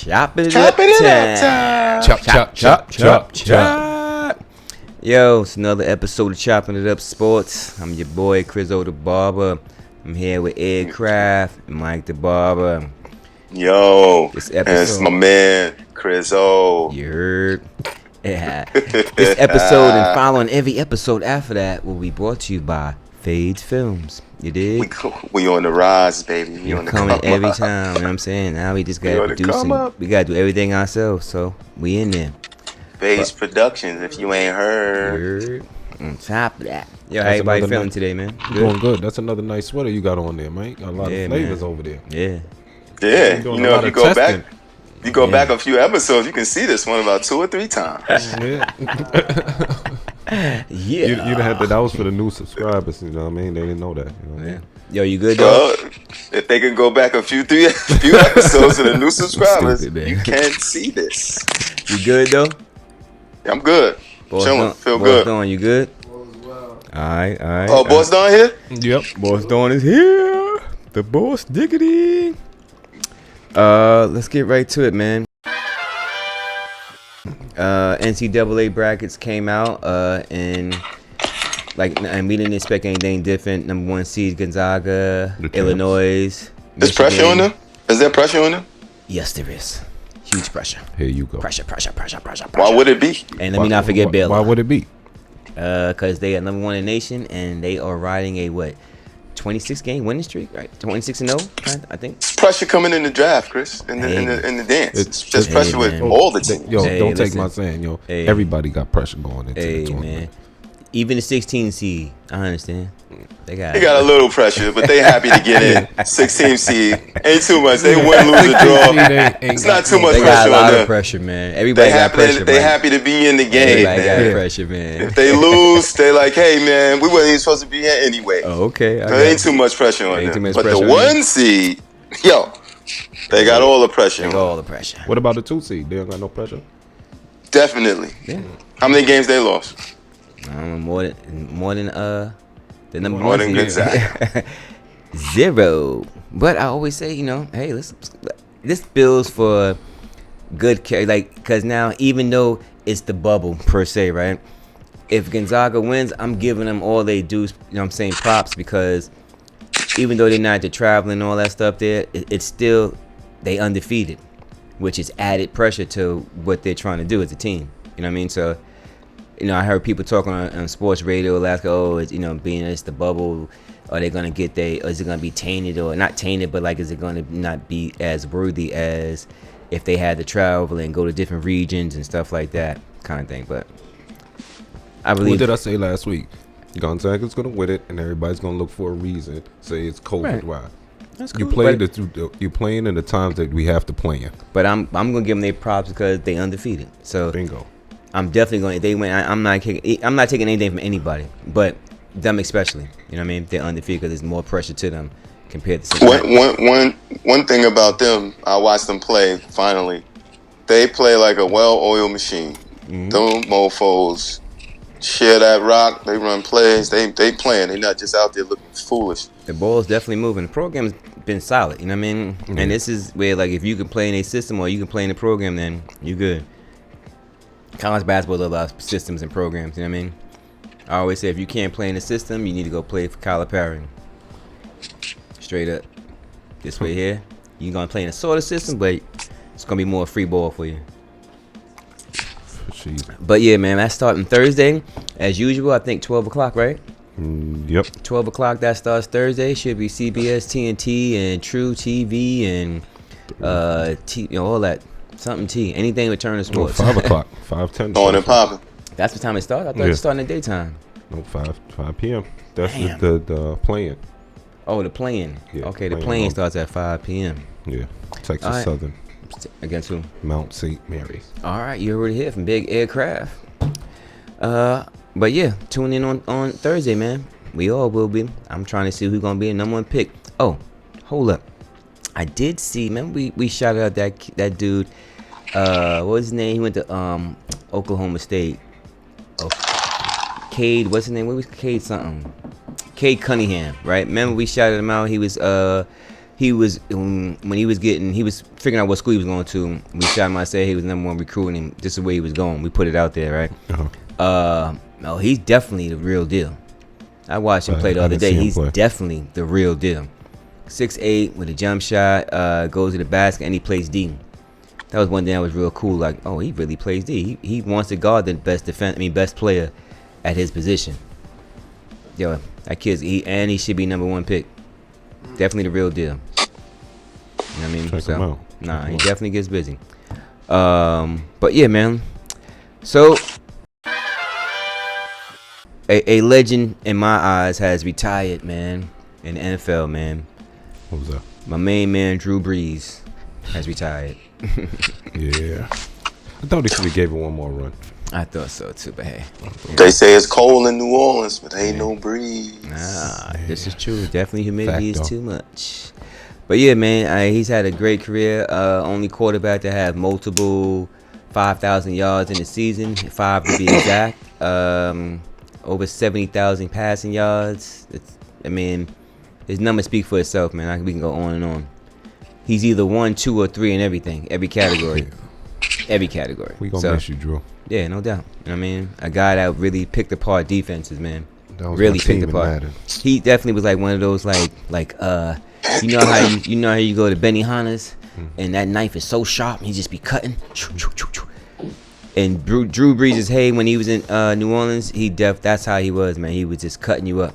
Choppin' It Up time. Chop. Yo, it's another episode of Choppin' It Up Sports. I'm your boy, Chrizzo the Barber. I'm here with Ed Craft and Mike the Barber. Yo, that's my man, Chrizzo. You heard? Yeah. This episode and following every episode after that will be brought to you by Fades Films. You dig? We on the rise, baby. We on the coming every time. You know what I'm saying? Now we just gotta produce and we gotta do everything ourselves. So we in there. Fades Productions, if you ain't heard. On top of that. Yo, how everybody feeling today, man? Doing good. That's another nice sweater you got on there, man. Got a lot of flavors over there. Yeah. Yeah. You know, if you go back a few episodes, you can see this one about 2 or 3 times. Yeah. You'd have that was for the new subscribers, you know what I mean? They didn't know that. You know what I mean? Yo, you good, though? If they can go back a few episodes to the new subscribers, you can see this. You good, though? I'm good. Chilling. Feel good. Dawn, you good? All right. Oh, Boss Dawn here? Yep. Boss Dawn is here. The boss diggity. Let's get right to it, man. Ncaa Brackets came out, and we didn't expect anything different. Number 1 seed Gonzaga, Illinois. There's pressure on them? Is there pressure on them? Yes, there is. Huge pressure. Here you go. Pressure. Why would it be? And let me not forget Baylor. Why would it be? Because they are number 1 in the nation, and they are riding a 26 game winning streak, right? 26-0, I think. Pressure coming in the draft, Chris, in the dance. It's just pressure with all the teams. Don't take my saying, everybody got pressure going into the tournament. Man. Even the 16 seed, I understand. They got a little pressure, but they happy to get in. 16 seed ain't too much. They win, lose, or draw. It's not too much pressure on them. They got a lot of pressure, man. Everybody got pressure. They happy to be in the game, Everybody man. got pressure, man. If they lose, they like, hey, man, we wasn't even supposed to be here anyway. Oh, okay. There ain't too much pressure on them. But the 1 seed, they got all the pressure. They got all the pressure. What about the 2 seed? They don't got no pressure? Definitely. Yeah. How many games they lost? More than the number 1 more than Gonzaga. 0. But I always say, hey, this builds for good care, because now even though it's the bubble per se, right? If Gonzaga wins, I'm giving them all they do. I'm saying props, because even though they're not traveling and all that stuff there, it's still they undefeated, which is added pressure to what they're trying to do as a team. You know what I mean? So. I heard people talking on sports radio last, it's, being it's the bubble, are they gonna get or is it gonna be tainted, or not tainted, but is it gonna not be as worthy as if they had to travel and go to different regions and stuff like that kind of thing? But I believe. What did I say last week? Gonzaga's gonna win it, and everybody's gonna look for a reason. Say it's COVID. Why? That's cool. You're playing in the times that we have to play in. But I'm gonna give them their props because they undefeated. So bingo. I'm definitely going. If they win, I'm not taking anything from anybody, but them especially. You know what I mean? They're undefeated because there's more pressure to them compared to. One thing about them, I watched them play. Finally, they play like a well-oiled machine. Mm-hmm. Them mofo's share that rock. They run plays. They playing. They're not just out there looking foolish. The ball's definitely moving. The program's been solid. You know what I mean? Mm-hmm. And this is where if you can play in a system or you can play in a program, then you're good. College basketball does a lot of systems and programs, you know what I mean? I always say if you can't play in the system, you need to go play for Calipari. Straight up. This way here, you're going to play in a sort of system, but it's going to be more free ball for you. Jeez. But yeah, man, that's starting Thursday. As usual, I think 12 o'clock, right? Yep. 12 o'clock, that starts Thursday. Should be CBS, TNT, and True TV, and all that. Something T. Anything with Turner Sports. 5 o'clock. 5:10. On and popping. That's the time it starts? I thought it started in the daytime. No, 5 p.m. That's the playing. Oh, the playing. Yeah, okay, the playing starts at 5 p.m. Yeah. Texas Southern. Against who? Mount St. Mary's. All right, you already hear from Big Aircraft. But yeah, tune in on Thursday, man. We all will be. I'm trying to see who's going to be the number 1 pick. Oh, hold up. I did see, remember we shouted out that dude, what was his name? He went to Oklahoma State. Oh, Cade, what's his name? What was Cade something? Cade Cunningham, right? Remember we shouted him out. He was he was when he was figuring out what school he was going to. We shot him. I said he was #1 recruit, and this is the way he was going. We put it out there, right? No, he's definitely the real deal. I watched him play the other day. He's definitely the real deal. 6'8" with a jump shot, goes to the basket, and he plays D. That was one thing that was real cool. Like, oh, he really plays D. He wants to guard the best player at his position. Yo, that kid's he should be #1 pick. Definitely the real deal. You know what I mean? Check him out. Nah, he definitely gets busy. But yeah, man. So a legend in my eyes has retired, man, in the NFL, man. What was that? My main man, Drew Brees, has retired. Yeah. I thought they should have gave it one more run. I thought so too, but hey. They say it's cold in New Orleans, but ain't no breeze. Nah, this is true. Definitely humidity is too much. But yeah, man, he's had a great career. Only quarterback to have multiple 5,000 yards in the season, 5 to be exact. Over 70,000 passing yards. His numbers speak for itself, man. We can go on and on. He's either 1, 2, or 3 in every category. Every category. We gonna miss you, Drew. Yeah, no doubt. You know what I mean? A guy that really picked apart defenses, man. Really picked apart. He definitely was like one of those you know how you go to Benny Hanna's and that knife is so sharp and he just be cutting. And Drew Brees' when he was in New Orleans, that's how he was, man. He was just cutting you up.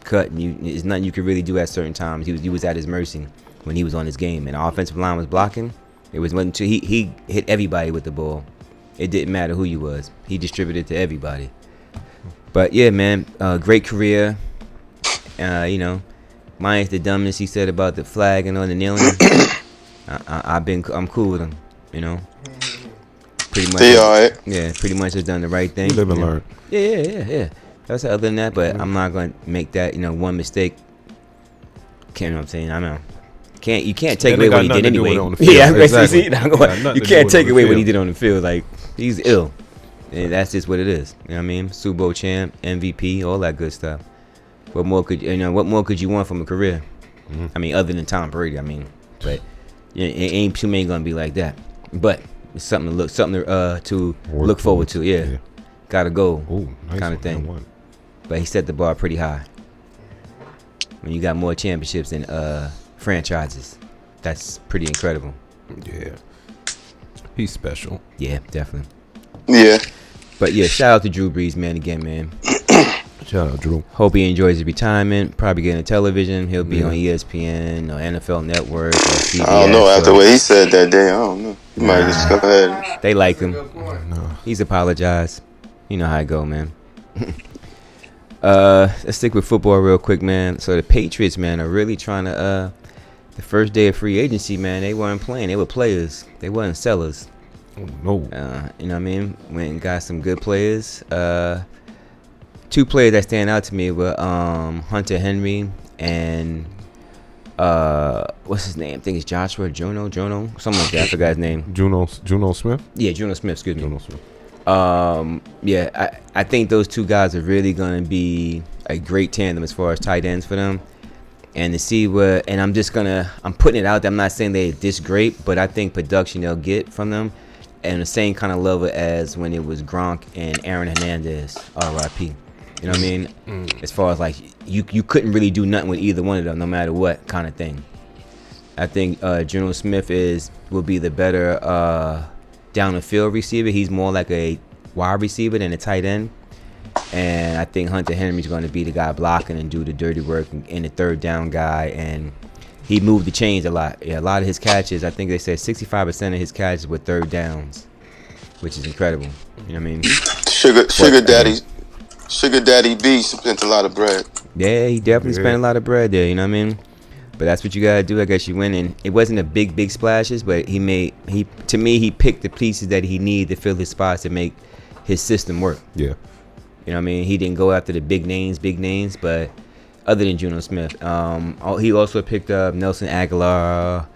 Cutting you. There's nothing you could really do at certain times. He was at his mercy when he was on his game. And the offensive line was blocking. He hit everybody with the ball. It didn't matter who you was. He distributed to everybody. But yeah, man, great career. Minus the dumbness he said about the flag and all the kneeling. I'm cool with him. You know. Pretty much. He alright. Yeah, pretty much has done the right thing. Live and learn. Yeah. That's other than that, but I'm not gonna make that one mistake. You know what I'm saying? I know. You can't take away what he did anyway. Yeah, exactly. You can't take away what he did on the field. Like, he's ill, and that's just what it is. You know what I mean? Super Bowl champ, MVP, all that good stuff. What more could you want from a career? Mm-hmm. I mean, other than Tom Brady. I mean, but it ain't too many gonna be like that. But it's something to look forward to. Yeah. Gotta go. Ooh, nice kind of thing. But he set the bar pretty high. When you got more championships than franchises, that's pretty incredible. Yeah, he's special. Yeah, definitely. Yeah. But yeah, shout out to Drew Brees, man. Again, man. Shout out, Drew. Hope he enjoys his retirement. Probably getting a television. He'll be on ESPN or NFL Network or CBS. I don't know. After what he said that day, I don't know. You might just go ahead. They like him. No. He's apologized. You know how it go, man. Let's stick with football real quick, man. So the Patriots, man, are really trying to the first day of free agency, man, they weren't playing. They were players. They weren't sellers. Oh, no. You know what I mean? Went and got some good players. 2 players that stand out to me were Hunter Henry and what's his name? I think it's Joshua Jono, something like that. I forgot his name. Juno Smith? Yeah, Juno Smith, excuse me. Juno Smith. I think those 2 guys are really going to be a great tandem as far as tight ends for them. And to see I'm putting it out there. I'm not saying they're this great, but I think production they'll get from them and the same kind of level as when it was Gronk and Aaron Hernandez, R.I.P. You know what I mean? As far as like you couldn't really do nothing with either one of them, no matter what kind of thing. I think Geno Smith will be the better down the field receiver. He's more like a wide receiver than a tight end. And I think Hunter Henry's going to be the guy blocking and do the dirty work and the third down guy. And he moved the chains a lot. Yeah, a lot of his catches, I think they said 65% of his catches were third downs, which is incredible. You know what I mean? Sugar Daddy B spent a lot of bread. Yeah, he definitely spent a lot of bread there. You know what I mean? But that's what you gotta do. I guess you win, and it wasn't a big splashes, but he picked the pieces that he needed to fill his spots to make his system work. Yeah. You know what I mean? He didn't go after the big names, but other than Geno Smith, he also picked up Nelson Aguilar.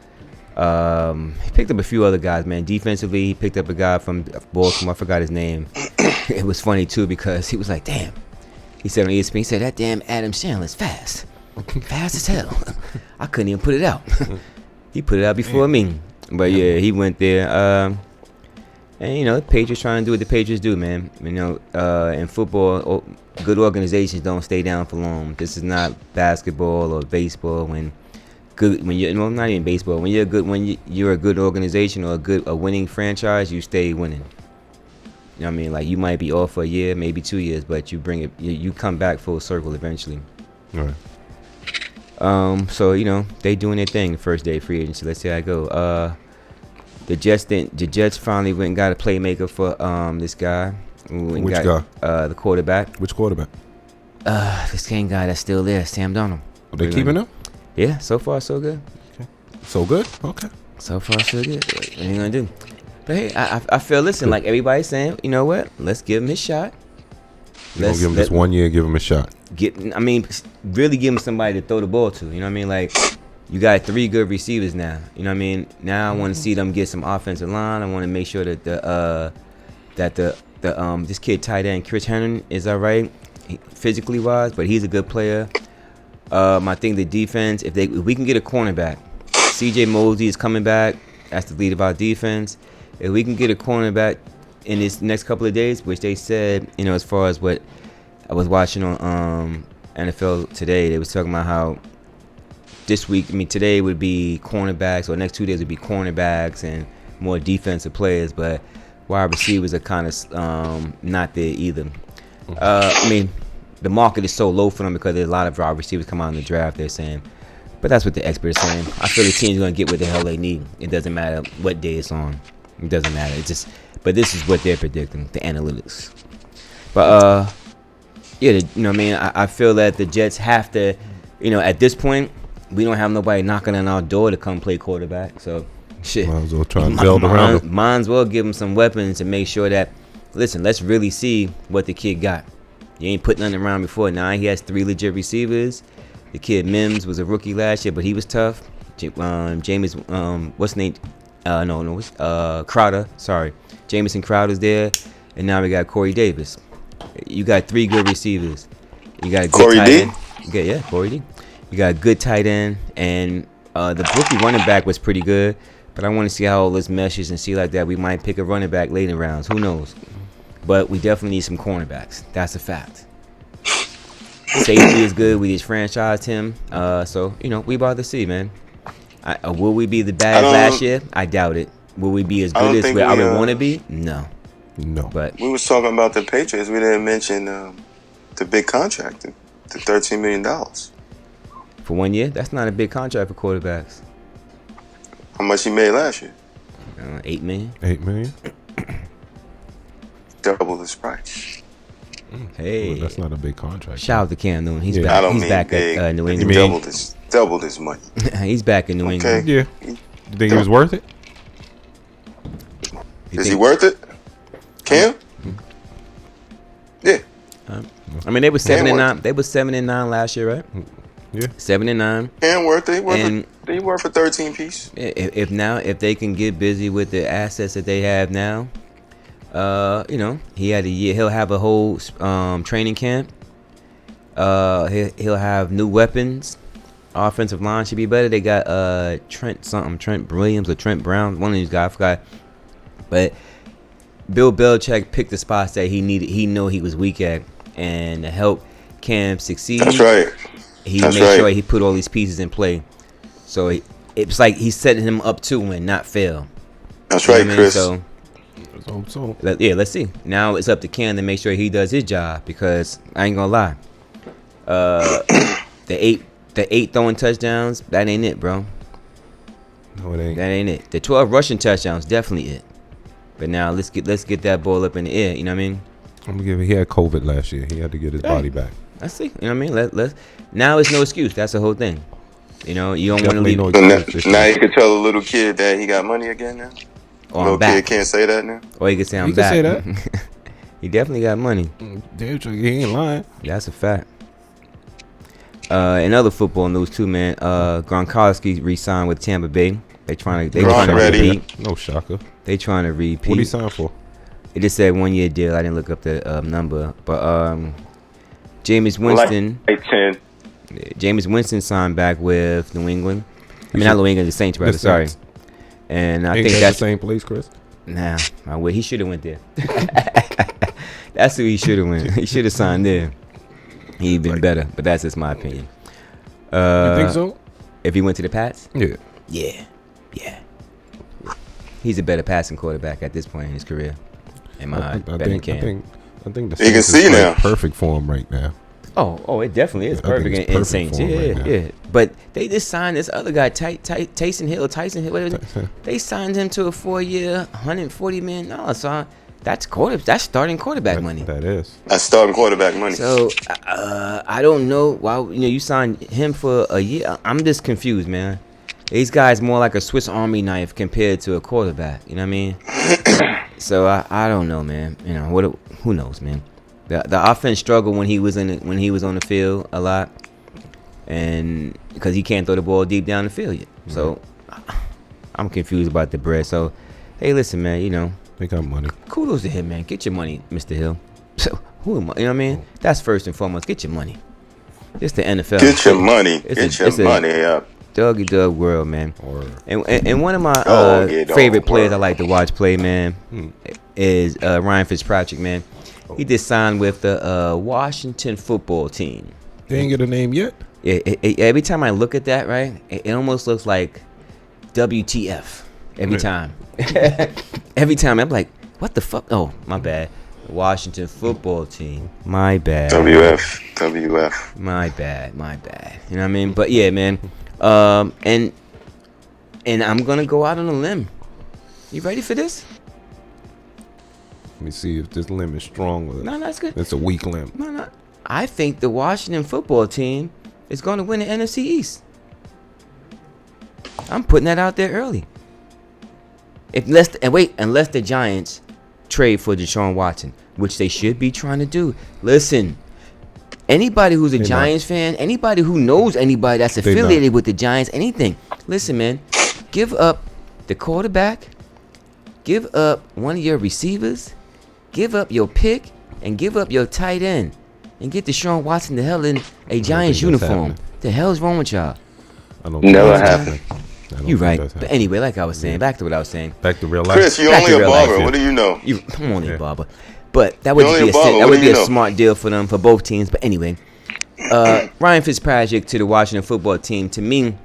He picked up a few other guys, man. Defensively, he picked up a guy from Baltimore. I forgot his name. It was funny too because he was like, "Damn," he said on ESPN. He said that damn Adam Sandler's fast as hell. I couldn't even put it out. He put it out before me. But yeah, he went there. And you know, the Patriots trying to do what the Patriots do, man. You know, in football, good organizations don't stay down for long. This is not basketball or baseball. When you're not even baseball. When you're a good organization or a winning franchise, you stay winning. You know what I mean? Like, you might be off for a year, maybe 2 years, but you come back full circle eventually. All right. So you know, they doing their thing the first day of free agency. Let's see how it go. The Jets finally went and got a playmaker for this guy. Which guy? The quarterback. Which quarterback? This same guy that's still there, Sam Darnold. Are they keeping him? Yeah, so far so good. Okay. So good? Okay. So far so good. What are you gonna do? But hey, I feel, listen, like everybody's saying, you know what? Let's give him his shot. Let's give him this 1 year. Give him a shot. Really give him somebody to throw the ball to. You know what I mean? Like, you got 3 good receivers now. You know what I mean? Now I want to see them get some offensive line. I want to make sure that this kid tight end Chris Herndon is all right, physically wise, but he's a good player. I think the defense, if we can get a cornerback, C.J. Mosley is coming back. That's the lead of our defense. If we can get a cornerback in this next couple of days, which they said, you know, as far as what I was watching on NFL Today, they was talking about how this week, today would be cornerbacks, or next 2 days would be cornerbacks and more defensive players, but wide receivers are kind of not there either. The market is so low for them because there's a lot of wide receivers come out in the draft, they're saying. But that's what the experts are saying. I feel the team's going to get what the hell they need. It doesn't matter what day it's on. It doesn't matter. But this is what they're predicting, the analytics. But, yeah, you know what I mean? I feel that the Jets have to, you know, at this point, we don't have nobody knocking on our door to come play quarterback. So, shit. Might as well try and build around him. Might as well give him some weapons to make sure that, listen, let's really see what the kid got. You ain't put nothing around before. Now he has 3 legit receivers. The kid Mims was a rookie last year, but he was tough. James, what's his name? Crowder. Sorry. Jamison Crowder's there. And now we got Corey Davis. You got 3 good receivers. You got a good tight end. Yeah, Corey D. You got a good tight end. And the rookie running back was pretty good. But I want to see how all this meshes and see like that. We might pick a running back late in rounds. Who knows? But we definitely need some cornerbacks. That's a fact. Safety is good. We just franchised him. So, you know, we about to see, man. Will we be the bad last year? I doubt it. Will we be as good as I would want to be? No. But we was talking about the Patriots. We didn't mention the big contract, the $13 million. For 1 year? That's not a big contract for quarterbacks. How much he made last year? $8 million. $8 million? Double his price. Hey, well, that's not a big contract. Shout out to Cam Newton. He's back. He's back at New England. Doubled his money. He's back in New England. Yeah. You think he was worth it? Is he worth it? Cam? Yeah. They were 7-9. They were 7-9 last year, right? Yeah. 7-9. Cam worth it. They worth a 13 piece. If they can get busy with the assets that they have now. You know, he had a year. He'll have a whole training camp. He'll have new weapons. Offensive line should be better. They got Trent Williams or Trent Brown, one of these guys. I forgot. But Bill Belichick picked the spots that he needed. He knew he was weak at, and to help Cam succeed. That's right. He made sure he put all these pieces in play. So it's like he's setting him up to win, not fail. That's right, Chris. So. Let's see. Now it's up to Cam to make sure he does his job, because I ain't gonna lie. The eight throwing touchdowns, that ain't it, bro. No, it ain't. That ain't it. The 12 rushing touchdowns, definitely it. But now let's get that ball up in the air. You know what I mean? I'm gonna give it. He had COVID last year. He had to get his body back. I see. You know what I mean? Let's. Now it's no excuse. That's the whole thing. You know, you don't want to leave. Now you can tell a little kid that he got money again now. Little kid can't say that now. Or he can say I'm back. He can say that. He definitely got money. Damn, he ain't lying. That's a fact. In other football news too, man. Gronkowski resigned with Tampa Bay. They trying to repeat. No shocker. They trying to repeat. What he signed for? It just said 1 year deal. I didn't look up the number, but Jameis Winston. Like 10. Jameis Winston signed back with New England. I mean, should- not New England, the Saints, rather. the Sorry. Saints. And I Ain't think that that's the same place, Chris? nah. He should have went there. That's who he should have went. He should have signed there. He'd been better, but that's just my opinion. You think so? If he went to the Pats, Yeah. yeah. He's a better passing quarterback at this point in his career. In my betting camp. I think the You can Saints see is now. perfect for him right now. Oh, it definitely is I think perfect it's in perfect Saints. for him right now. Yeah. But they just signed this other guy, Tyson Hill, whatever. They signed him to a 4-year, $140 million. So that's starting quarterback money. That is. That's starting quarterback money. So I don't know why you signed him for a year. I'm just confused, man. These guys more like a Swiss Army knife compared to a quarterback. You know what I mean? So I don't know, man. You know who knows, man. The offense struggled when he was on the field a lot, and because he can't throw the ball deep down the field yet. So I'm confused about the bread. So hey, listen, man. You know, They got money. kudos to him, man. Get your money, Mr. Hill. So who am I? You know what I mean? That's first and foremost. Get your money. It's the NFL. Get your money. It's Get your money up. Doggy dog world, man. Or And one of my Doggy dog favorite players I world. like to watch play, man, is Ryan Fitzpatrick, man. He just signed with the Washington football team. they ain't get a name yet. Every time I look at that, right, it almost looks like WTF every time. Every time I'm like, what the fuck? Oh, my bad. Washington football team. My bad. WF. My bad. You know what I mean? But yeah, man. And I'm gonna go out on a limb. You ready for this? Let me see if this limb is strong with it. No, that's good. It's a weak limb. No. I think the Washington football team is going to win the NFC East. I'm putting that out there early. Unless the Giants trade for Deshaun Watson, which they should be trying to do. Listen, anybody who's a They Giants fan, anybody who knows anybody that's They affiliated with the Giants, anything. Listen, man, give up the quarterback, give up one of your receivers, give up your pick, and give up your tight end, and get Deshaun Watson the hell in a Giants think that's uniform. happening. The hell's wrong with y'all? I don't Never think that's happened. happening. I don't You think right. that's But happening. anyway, like I was saying, back to what I was saying. Back to real life. Chris, you Back only to a real life, barber. yeah. What do you know? I'm only Yeah. a barber. But that would You're be only a barber. that What would do be you a know? smart deal for them, for both teams. But anyway, Ryan Fitzpatrick to the Washington football team, to me,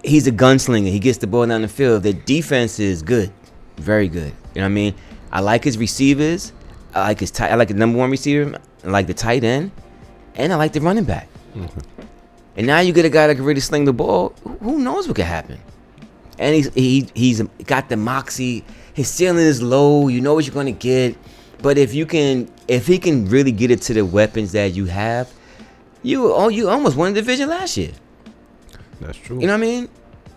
he's a gunslinger. He gets the ball down the field. The defense is good. Very good. You know what I mean? I like his receivers. I like the number one receiver. I like the tight end. And I like the running back. And now you get a guy that can really sling the ball. Who knows what could happen? And he's got the moxie. His ceiling is low. You know what you're gonna get. But if he can really get it to the weapons that you have, you almost won the division last year. That's true. You know what I mean?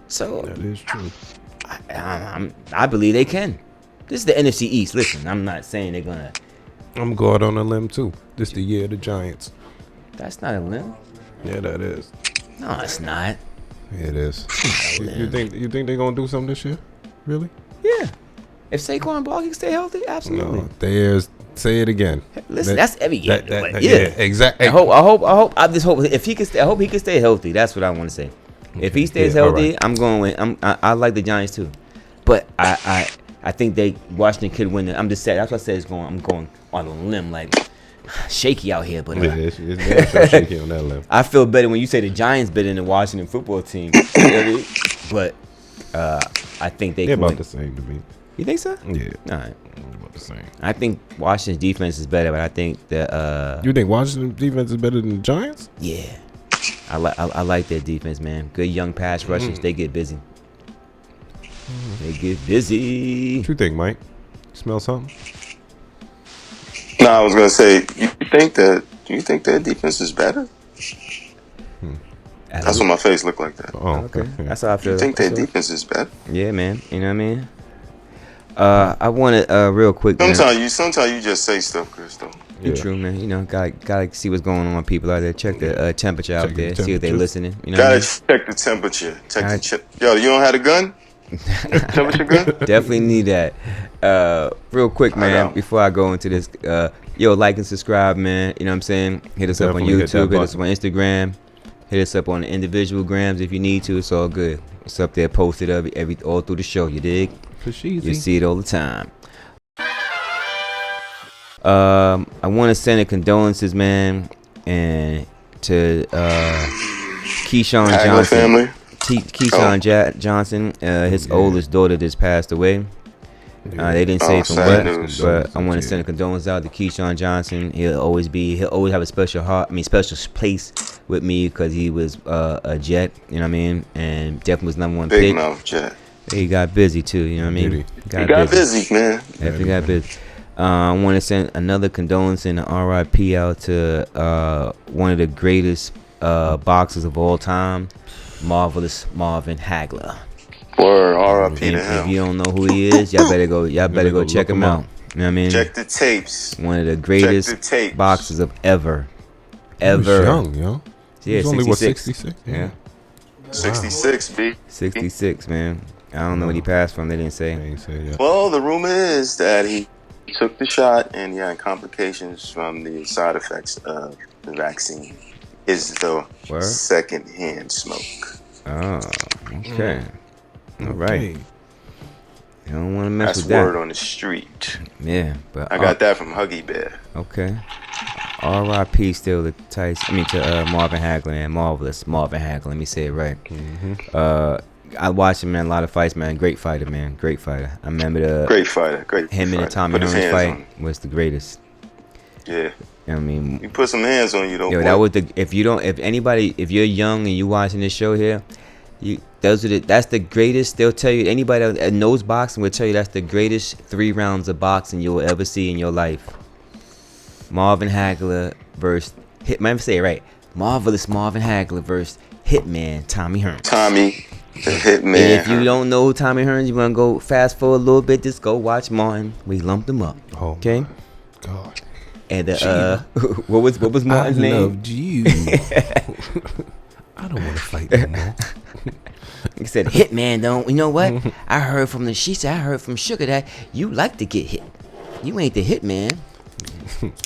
So That is true. I believe they can. This is the NFC East. Listen, I'm not saying they're gonna. I'm going on a limb too. This the year of the Giants. That's not a limb. Yeah, that is. No, it's not. Yeah, it is. You think they're gonna do something this year? Really? Yeah. If Saquon Barkley stay healthy, absolutely. No. There's. Say it again. Listen, that's every year. But yeah. Exactly. I hope. I just hope if he can. I hope he can stay healthy. That's what I want to say. If he stays Yeah, all healthy, right. I'm going with. I like the Giants too, but I think Washington could win it. I'm just saying. That's what I said. I'm going on a limb, like shaky out here. But Yeah, it's damn sure shaky on that limb. I feel better when you say the Giants better than the Washington football team. But I think they They're can about win. the same to me. You think so? Yeah, All right. about the same. I think Washington's defense is better, but I think the You think Washington defense is better than the Giants? yeah, I like their defense, man. Good young pass rushers. They get busy. They get busy. What you think, Mike? Smell something? No, I was gonna say, do you think their defense is better? That's what my face looked like that. Oh, Okay, okay. that's how I feel. You think their That's all. defense is better? Yeah, man. You know what I mean? I wanted real quick. Man. Sometimes you just say stuff, Chris. Though. You Yeah. true, man. You know, gotta see what's going on with people out there. Check the temperature out Check the there. See if they temperature. listening. You know what I mean? Gotta check the temperature. Alright. Yo, you don't have a gun? Temperature gun? Definitely need that. Real quick, I man, know. before I go into this, like and subscribe, man. You know what I'm saying? Hit us Definitely up on hit that YouTube, hit us button. on Instagram. Hit us up on the individual grams if you need to. It's all good. It's up there posted all through the show. You dig? For sheezy. You see it all the time. I want to send a condolences, man, and to Keyshawn Hagler Johnson. family. Keyshawn Johnson, his oldest daughter just passed away. They didn't say from what, but I want to send a condolence out to Keyshawn Johnson. He'll always have a special place with me because he was a Jet, you know what I mean, and definitely was number one Big pick. mouth Jet. He got busy too, you know what I mean. He got busy, man. Definitely got busy. I want to send another condolence and an RIP out to one of the greatest boxers of all time, Marvelous Marvin Hagler. Word, R.I.P. to If him. you don't know who he is, y'all better go check him out. You know what I mean? Check the tapes. One of the greatest boxers of ever. He was young, yo. Yeah, he was only 66. Yeah. 66, B. 66, man. I don't know what he passed from. They didn't say. Well, the rumor is that he took the shot and he had complications from the side effects of the vaccine. Is the second-hand smoke. Oh, okay. All right. You don't want to mess with that. That's word on the street. Yeah, but I got that from Huggy Bear. Okay. R.I.P. still to Marvin Hagler and Marvelous Marvin Hagler. Let me say it right. Mm-hmm. I watched him in a lot of fights, man. Great fighter, man. Great fighter. I remember him and the Tommy Hearns fight was the greatest. Yeah. I mean, he put some hands on you, though. Yo, that was if you're young and you watching this show here, that's the greatest. They'll tell you, anybody that knows boxing will tell you that's the greatest 3 rounds of boxing you'll ever see in your life. Marvin Hagler versus Marvelous Marvin Hagler versus Hitman Tommy Hearns. Tommy the Hitman. And if you don't know Tommy Hearns, you want to go fast forward a little bit, just go watch Martin. We lumped them up. Oh, okay. God. And what was Martin's name? I loved you. I don't want to fight no more. He said, Hitman, don't. You know what? I heard from Sugar that you like to get hit. You ain't the Hitman.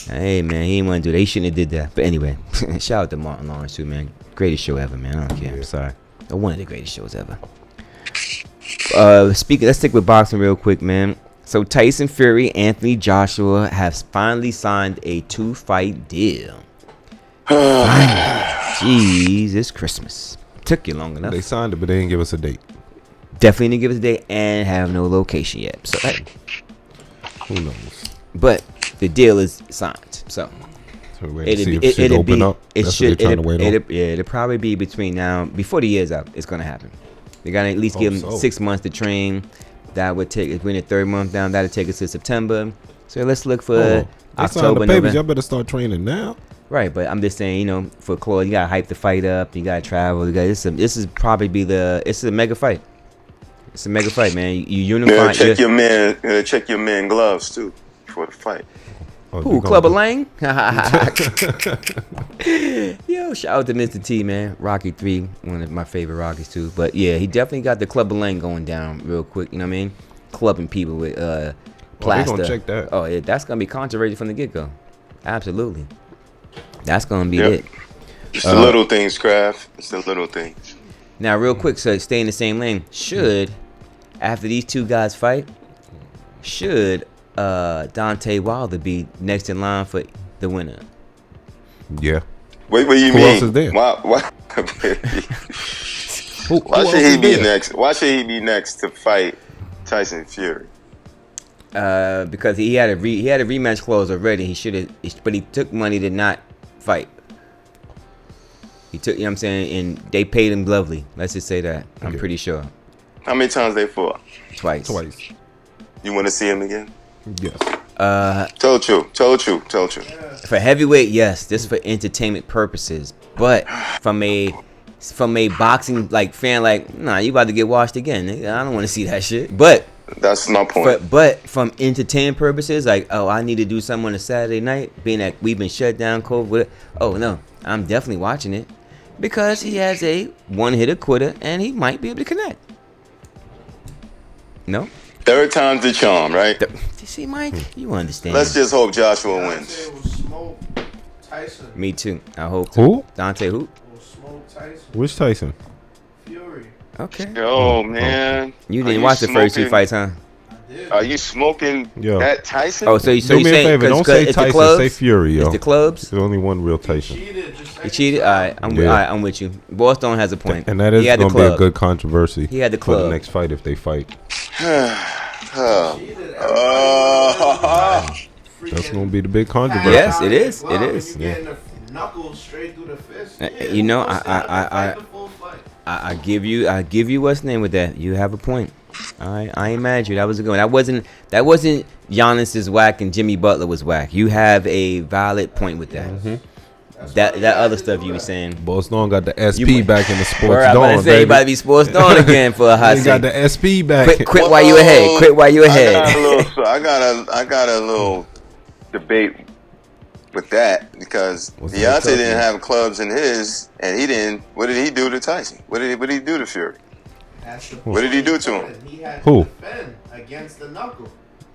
Hey, man, he didn't want to do that. He shouldn't have did that. But anyway, shout out to Martin Lawrence, too, man. Greatest show ever, man. I don't care. I'm sorry. One of the greatest shows ever. Let's stick with boxing real quick, man. So Tyson Fury, Anthony Joshua have finally signed a 2-fight deal. Jeez, it's Christmas. Took you long enough. They signed it, but they didn't give us a date. Definitely didn't give us a date and have no location yet. So hey, who knows? But the deal is signed. So it'll probably be between now, before the year's out. It's gonna happen. They gotta at least give them 6 months to train. That would take, if we're in the 3rd month down, that'll take us to September. So let's look for October, November. Y'all better start training now. Right, but I'm just saying, for Claude, you gotta hype the fight up. You gotta travel. This is probably it's a mega fight. It's a mega fight, man. You unify. Check your man gloves too before the fight. Who, Clubber Lang? Yo, shout out to Mr. T, man. Rocky 3, one of my favorite Rockies too. But yeah, he definitely got the Clubber Lang going down real quick. You know what I mean? Clubbing people with plaster. Gonna check that. Oh yeah, that's gonna be controversial from the get go. Absolutely. That's gonna be it. It's the little things, Kraft. It's the little things. Now, real quick, so stay in the same lane. After these two guys fight, Deontay Wilder be next in line for the winner? Yeah. Wait, what do you mean? Who else is there? Why should he be next? Why should he be next to fight Tyson Fury? Because he had a rematch clause already. But he took money to not fight. He took, you know what I'm saying, and they paid him lovely. Let's just say that. I'm pretty sure. How many times they fought? Twice. You want to see him again? Yes. Told you. For heavyweight, yes. This is for entertainment purposes. But from a boxing fan, nah, you about to get washed again. I don't want to see that shit. But that's my point. But from entertainment purposes, I need to do something on a Saturday night, being that we've been shut down, COVID. Oh no, I'm definitely watching it because he has a one-hitter quitter and he might be able to connect. No. 3rd time's the charm, right? You see, Mike, you understand. Let's just hope Joshua wins. Me too. I hope. Who? Dante who? Which Tyson? Fury. Okay. Yo, man. You didn't watch the first two fights, huh? Are you smoking that Tyson? Oh, so you Do me a saying favor, don't say it's the Tyson, clubs? say Fury, yo. It's the clubs. There's only one real Tyson. He cheated. All right, I'm with you. Boston has a point. And that is going to be a good controversy. He had the for club. the next fight if they fight. That's going to be the big controversy. Yes, it is. It is. Yeah. Knuckles straight through the fist. You know, I give you what's name with that. You have a point. I ain't mad at you. That was a good one. That wasn't Giannis's whack and Jimmy Butler was whack. You have a valid point with that. Mm-hmm. That other stuff you were saying. Boston got the SP back in the sports I'm dawn, say about to be sports dawn again for a hot second. Got the SP back. Quit while you ahead. Quit while you ahead. I got a little debate with that because Deontay didn't have clubs in his, and he didn't. What did he do to Tyson? What did he do to Fury? What did he do to him? He had Who? to defend against the knuckle.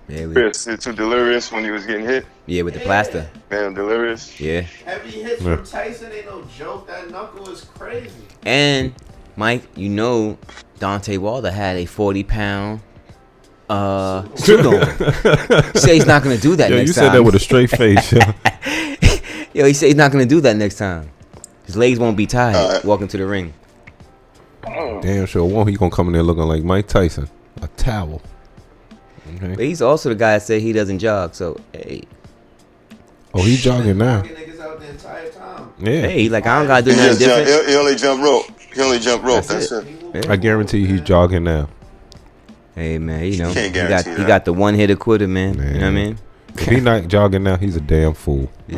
Too delirious when he was getting hit. Yeah, with the plaster. Damn, delirious. Yeah. Heavy hits from Tyson ain't no joke. That knuckle is crazy. And Mike, you know, Deontay Wilder had a 40-pound suit on. He said he's not gonna do that next time. You said that with a straight face. Yo, he said he's not gonna do that next time. His legs won't be tied walking to the ring. Damn sure won't. He gonna come in there looking like Mike Tyson, a towel. Okay. But he's also the guy that said he doesn't jog. So hey. Oh, he's jogging now. Niggas out the entire time. Yeah. Hey, like I don't gotta do nothing different. He only jump rope. That's it. Yeah. I guarantee he's jogging now. Hey man, you know Can't he guarantee got the one hitter quitter, man. You know what I mean? If he's not jogging now, he's a damn fool. Yeah.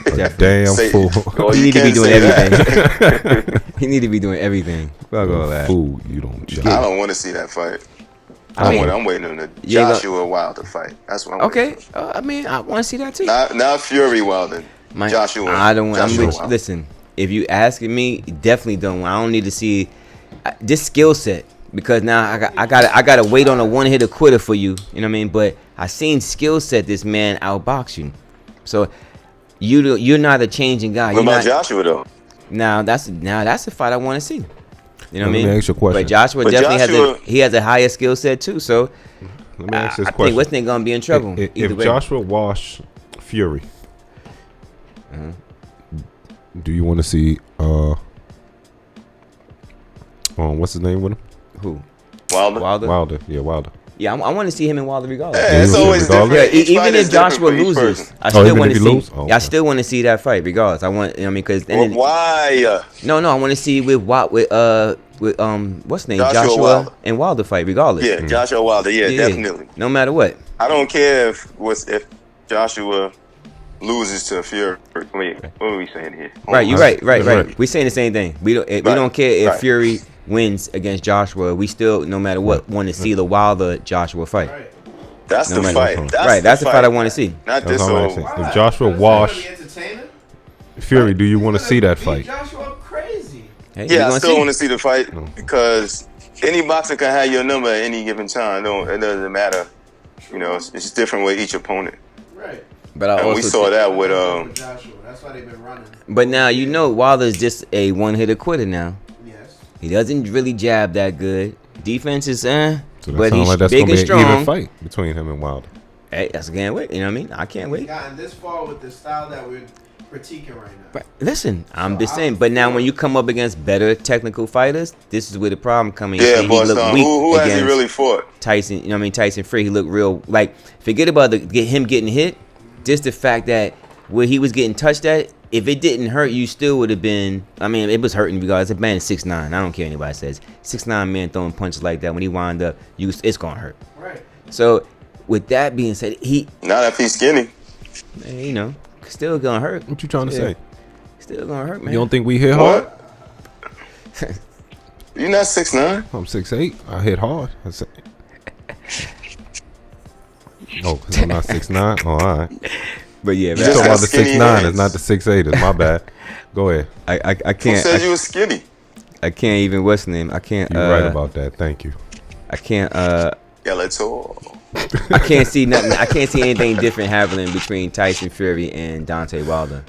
A damn fool. He need to be doing everything. He need to be doing everything. Fuck all that. Fool, you don't jog. I don't want to see that fight. I'm waiting on the Joshua Wilder fight. That's what I'm okay. I mean, I want to see that too. Not Fury Wilder. Joshua. I don't want. Joshua Listen, if you asking me, definitely don't. I don't need to see this skill set because now I got to wait on a one hitter quitter for you. You know what I mean? But I seen skill set this man outbox you. So you're not a changing guy. What about Joshua though? Now that's a fight I want to see. You know what I mean? Let me ask you a question. But Joshua definitely has a higher skill set too. So let me ask this I question. think Winston gonna be in trouble. If Joshua wash Fury, do you want to see what's his name with him? Who? Wilder. Wilder. Yeah, I want to see him in Wilder regardless. Yeah, it's always different. Yeah, even if Joshua loses, I still want to see. Okay. I still want to see that fight regardless. I want, you know what I mean? Because why? No, I want to see with what's his name, Joshua and Wilder fight regardless. Yeah, Joshua Wilder. Yeah, definitely. No matter what. I don't care if Joshua loses to Fury. Wait, what are we saying here? Right, you're right. We're saying the same thing. We don't care if Fury wins against Joshua. We still, no matter what, want to see the Wilder Joshua fight. Right. That's the fight. That's the fight I want to see. Not this old. If Joshua wash Fury, do you want to see that fight? Joshua crazy. Hey, Yeah, I still want to see the fight because any boxer can have your number at any given time. It doesn't matter. You know, it's different with each opponent. Right. But I And we saw that with Joshua. That's why they've been running. But now you know Wilder's just a one hitter quitter now. Yes. He doesn't really jab that good. Defense is So but he's like that's big gonna and be strong. an even fight between him and Wilder. Hey, that's a can't wait. You know what I mean? I can't We've wait. gotten this far with the style that we're critiquing right now. But listen, I'm just saying. But now when you come up against better technical fighters, this is where the problem comes in. Yeah, He but looked weak who has he against really fought? Tyson? You know what I mean? Tyson Fury. He looked real. Like forget about him getting hit. Just the fact that where he was getting touched at, if it didn't hurt, you still would have been. I mean, it was hurting because the man is 6'9". I don't care what anybody says. 6'9" man throwing punches like that when he wound up, it's gonna hurt. Right. So, with that being said, Not if he's skinny. you know, still gonna hurt. What you trying to say? Still gonna hurt, man. You don't think we hit hard? You're not 6'9". I'm 6'8". I hit hard. Oh, because I'm not 6'9". Oh, all right. But yeah, You man, talking about the skinny 6'9". hands. It's not the 6'8". It's my bad. Go ahead. I Who can't. said you was skinny? I can't even. What's the name? I can't. You're right about that. Thank you. I can't. Yeah, let's all. I can't see nothing. I can't see anything different happening between Tyson Fury and Deontay Wilder.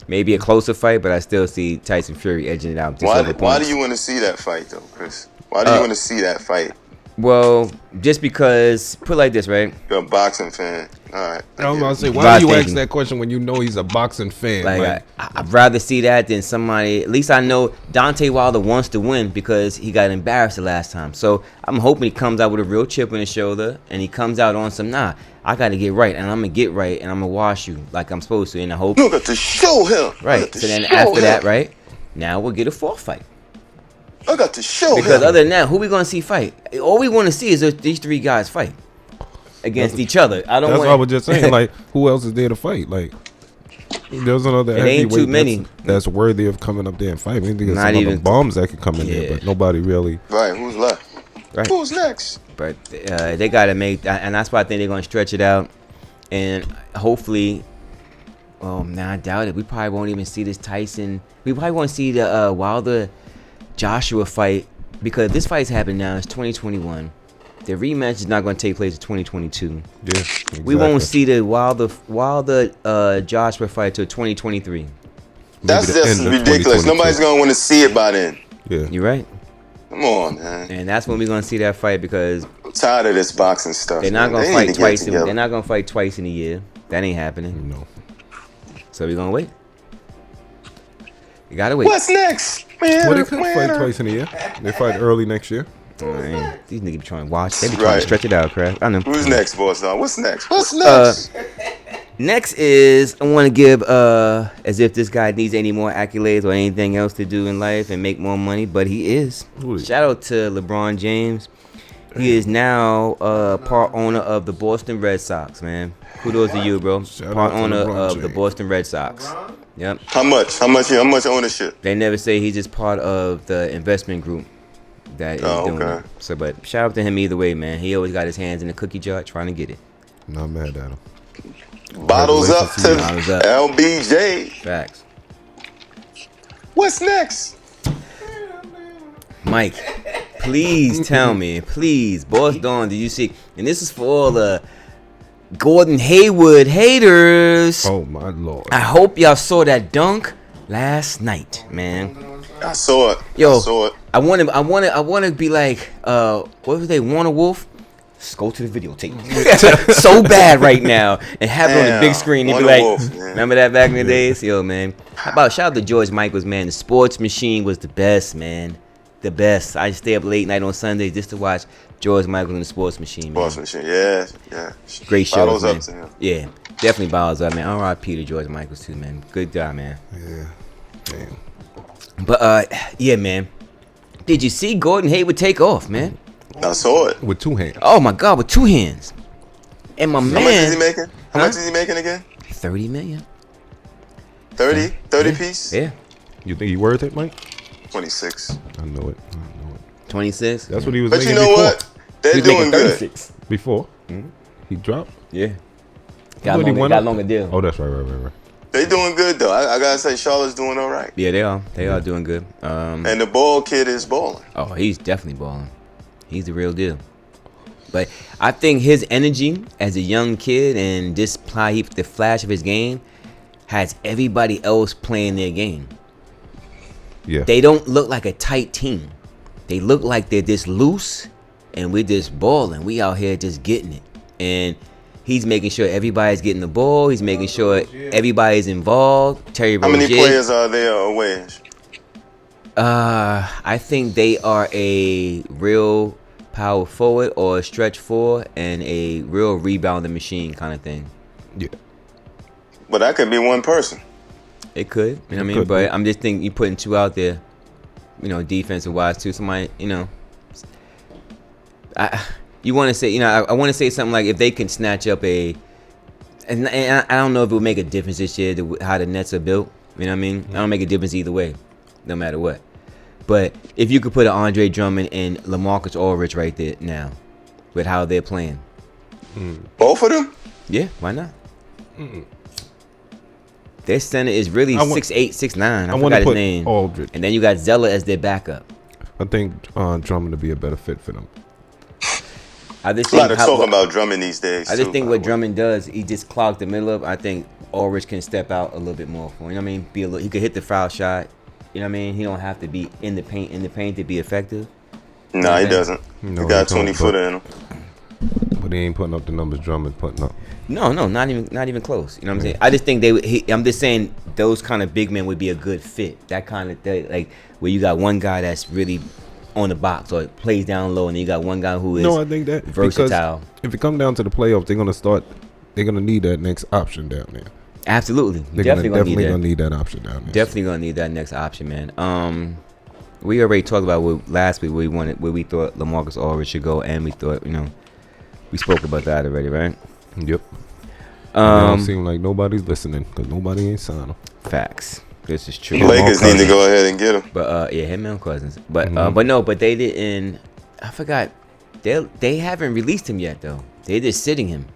Maybe a closer fight, but I still see Tyson Fury edging it out. Why do you want to see that fight, though, Chris? Why do you want to see that fight? Well, just because, put it like this, right? You're a boxing fan. All right. I was about to say, why do you ask that question when you know he's a boxing fan? Like, I'd rather see that than somebody. At least I know Deontay Wilder wants to win because he got embarrassed the last time. So I'm hoping he comes out with a real chip on his shoulder and he comes out on some, I got to get right, and I'm going to get right, and I'm going to wash you like I'm supposed to. And I hope. You got to show him. Right. So then after that, right, now we'll get a fourth fight. I got to show him. Because other than that, who we going to see fight? All we want to see is these three guys fight against each other. That's what I was just saying. Like, who else is there to fight? Like, there's another ain't too many that's worthy of coming up there and fighting. I think there's Not some even other bums that could come in there, but nobody really. Right, who's left? Right. Who's next? But they got to make, and that's why I think they're going to stretch it out. And hopefully, I doubt it. We probably won't even see this Tyson. We probably won't see the Wilder Joshua fight, because this fight's happening now. It's 2021. The rematch is not going to take place in 2022. Yeah, exactly. We won't see the Wilder Joshua fight till 2023. That's just ridiculous. Nobody's going to want to see it by then. Yeah, you're right. Come on, man. And that's when we're going to see that fight, because I'm tired of this boxing stuff. They're not going to fight twice. They're not going to fight twice in a year. That ain't happening. No. So we're going to wait. You got to wait. What's next? Well, they could fight twice in a year. They fight early next year. These niggas be trying to watch. They be trying to stretch it out, crap. I know. Who's next, boss? What's next? What's next? Next is, I want to give, as if this guy needs any more accolades or anything else to do in life and make more money, but he is. Shout out to LeBron James. He is now part owner of the Boston Red Sox, man. Kudos to you, bro. Part owner of the Boston Red Sox. Yep. How much ownership? They never say he's just part of the investment group that is doing it. So, but shout out to him either way, man. He always got his hands in the cookie jar trying to get it. Not mad at him. Bottles up to LBJ. Facts. What's next? Mike, please tell me, please, Boss Dawn, did you see? And this is for all the Gordon Hayward haters. Oh my Lord! I hope y'all saw that dunk last night, man. I saw it. Yo, I saw it. I want to be like, what was they? Warner Wolf. Just go to the videotape. So bad right now, and have it on the big screen and be like, Wolf, remember that back in the days? Yo, man. How about shout out to George Michaels, man. The Sports Machine was the best, man. The best. I stay up late night on Sundays just to watch George Michael and the Sports Machine, man. Sports Machine, yeah. Great show, Bottles man. up to him. Yeah, definitely bottles up, man. R.I.P. to George Michaels too, man. Good job, man. Yeah, damn. But yeah, man. Did you see Gordon Hayward take off, man? I saw it. With two hands. Oh my God, with two hands. And my man. How much is he making? How much is he making again? 30 million. 30? 30 piece? Yeah. You think he worth it, Mike? 26. I know it. 26. That's what he was But making you know before. what? They're doing good. Before he dropped. Yeah. Got a longer deal. Oh, that's right. They doing good though. I gotta say, Charlotte's doing all right. Yeah, they are. They are doing good. And the ball kid is balling. Oh, he's definitely balling. He's the real deal. But I think his energy as a young kid and the flash of his game has everybody else playing their game. Yeah. They don't look like a tight team. They look like they're just loose and we're just balling. We out here just getting it. And he's making sure everybody's getting the ball. He's making sure everybody's involved. Terry Rozier. How many players are there away? I think they are a real power forward or a stretch four and a real rebounding machine kind of thing. Yeah. But that could be one person. It could. You know what I mean? But I'm just thinking you're putting two out there, defensive wise too. Somebody, you want to say, I want to say something like if they can snatch up and I don't know if it would make a difference this year how the Nets are built. You know what I mean? I don't make a difference either way, no matter what. But if you could put an Andre Drummond and LaMarcus Aldridge right there now, with how they're playing, both of them? Yeah, why not? Their center is really 6'8", 6'9". I forgot his name. Aldridge. And then you got Zeller as their backup. I think Drummond would be a better fit for them. I just a lot of talking about Drummond these days. I just think what Drummond does, he just clogs the middle up. I think Ulrich can step out a little bit more for him. You know what I mean? He could hit the foul shot. You know what I mean? He don't have to be in the paint to be effective. Nah, he doesn't. No, he got he don't, 20-footer in him. But he ain't putting up the numbers Drummond's putting up. No, not even close. You know what I'm saying? I just think I'm just saying those kind of big men would be a good fit. That kind of thing, like where you got one guy that's really on the box or plays down low, and then you got one guy who is I think that versatile. If it comes down to the playoffs, they're gonna need that next option down there. Absolutely, They're definitely gonna need that option down there. Definitely gonna need that next option, man. We already talked about last week where we thought LaMarcus Aldridge should go, and we thought, we spoke about that already, right? Yep. It don't seem like nobody's listening because nobody ain't signing him. Facts. This is true. Lakers need to go ahead and get him. But him and Cousins. But but they didn't. I forgot. They haven't released him yet though. They're just sitting him.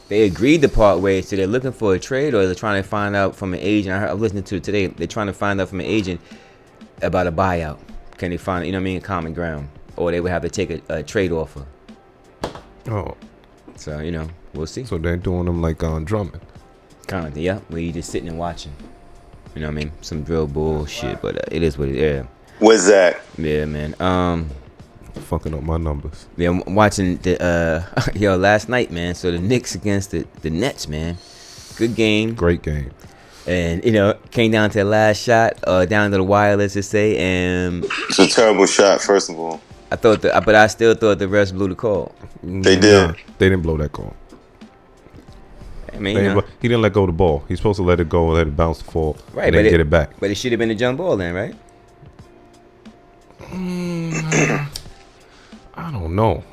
They agreed to part ways, so they're looking for a trade, or they're trying to find out from an agent. I was listening to it today. They're trying to find out from an agent about a buyout. Can they find, a common ground, or they would have to take a trade offer. Oh. So we'll see. So they're doing them like on Drummond. Kind of, yeah. Where you just sitting and watching. You know what I mean? Some real bullshit, but it is what it is. Where's that? Yeah, man. Fucking up my numbers. Yeah, I'm watching the last night, man. So the Knicks against the Nets, man. Good game. Great game. And came down to the last shot, down to the wire, let's just say, and It's a terrible shot, first of all. but I still thought the refs blew the call. They did. Nah, they didn't blow that call. I mean, He didn't let go of the ball. He's supposed to let it go and let it bounce to fall. Right, and then get it back. But it should have been a jump ball then, right? I don't know.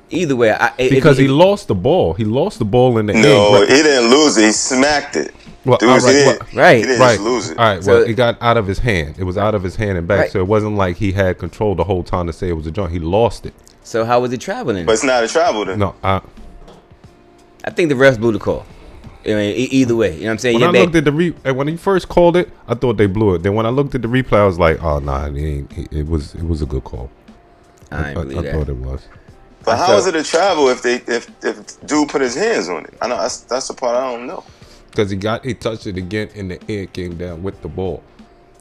Either way, Because he lost the ball. He lost the ball in the end. No, he didn't lose it. He smacked it. Well, Dude, all he didn't right. just lose it. All right, well, it got out of his hand. It was out of his hand and back, Right. so it wasn't like he had control the whole time to say it was a joint. He lost it. So how was it traveling? But it's not a travel then. No, I think the refs blew the call. I mean, either way, you know what I'm saying? when I looked at the when he first called it, I thought they blew it. Then when I looked at the replay, I was like, oh nah, it was a good call. I thought it was. But how is it a travel if dude put his hands on it? I know that's the part I don't know. Because he touched it again and the air came down with the ball.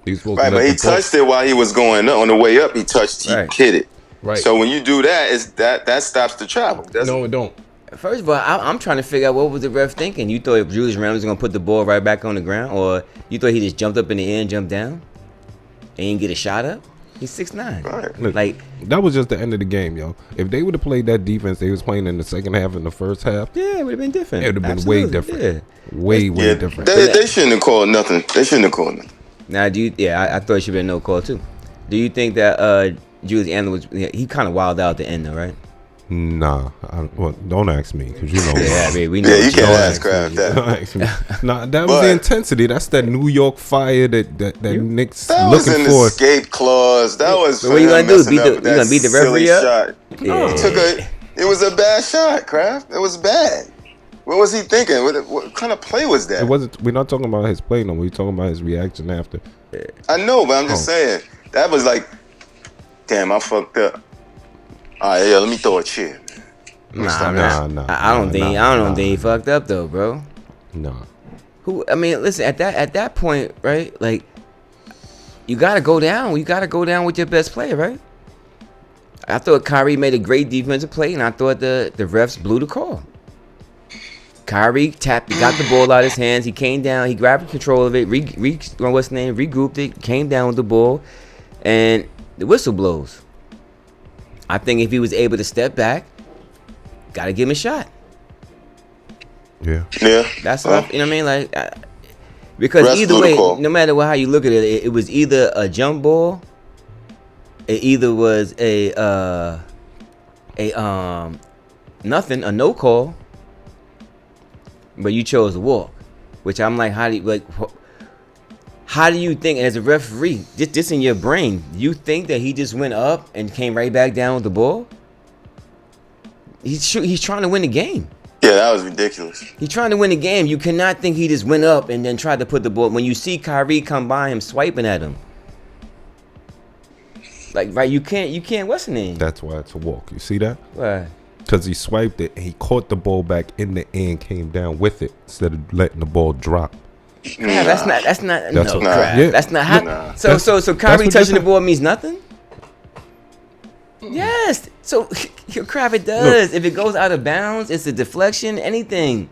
He was supposed Right, to but he touched it while he was going up. On the way up, he hit it. Right. So when you do that, that stops the travel. No, it don't. First of all, I'm trying to figure out what was the ref thinking. You thought Julius Randle was gonna put the ball right back on the ground, or you thought he just jumped up in the air and jumped down, and didn't get a shot up? He's 6'9". Right. Look, Like that was just the end of the game, yo. If they would have played that defense they was playing in the second half and the first half, yeah, it would have been different. it would have been Absolutely, way different. Yeah. Way Yeah, different. they shouldn't have called nothing. They shouldn't have called nothing. Now, I thought it should have been no call too. Do you think that Julius Randle he kind of wilded out at the end though, right? Nah, don't ask me because you know. Yeah, I mean, we know. Yeah, you what can't you're ask doing. Kraft that. Don't ask me. Nah, that was the intensity. That's that New York fire that Knicks That was looking an for. escape clause. That was. But what you gonna do? messing You up with that gonna beat the silly referee up? shot. Yeah. It was a bad shot, Kraft. It was bad. What was he thinking? What kind of play was that? It wasn't. We're not talking about his play no more. We're talking about his reaction after. I know, but I'm just saying that was like, damn, I fucked up. All right, yeah, let me throw a chair. Nah. I don't think he fucked up though, bro. Nah. I mean, listen, at that point, right? Like, you gotta go down. You gotta go down with your best player, right? I thought Kyrie made a great defensive play, and I thought the refs blew the call. Kyrie got the ball out of his hands. He came down. He grabbed control of it. Regrouped it. Came down with the ball, and the whistle blows. I think if he was able to step back, gotta give him a shot. Yeah. That's you know what I mean, like because either way, no matter how you look at it, it was either a jump ball, it either was a nothing, a no call, but you chose to walk, which I'm like, how do you think as a referee, just in your brain, you think that he just went up and came right back down with the ball? He's trying to win the game. Yeah, that was ridiculous. He's trying to win the game. You cannot think he just went up and then tried to put the ball. When you see Kyrie come by him swiping at him, like, right, you can't. What's the name? That's why it's a walk. You see that? Why? Because he swiped it and he caught the ball back in the air and came down with it instead of letting the ball drop. Nah, that's not no crap. Yeah. That's not how. Nah. So Kyrie what touching the you're ball means nothing? Yes. So your crap, it does. If it goes out of bounds, it's a deflection, anything.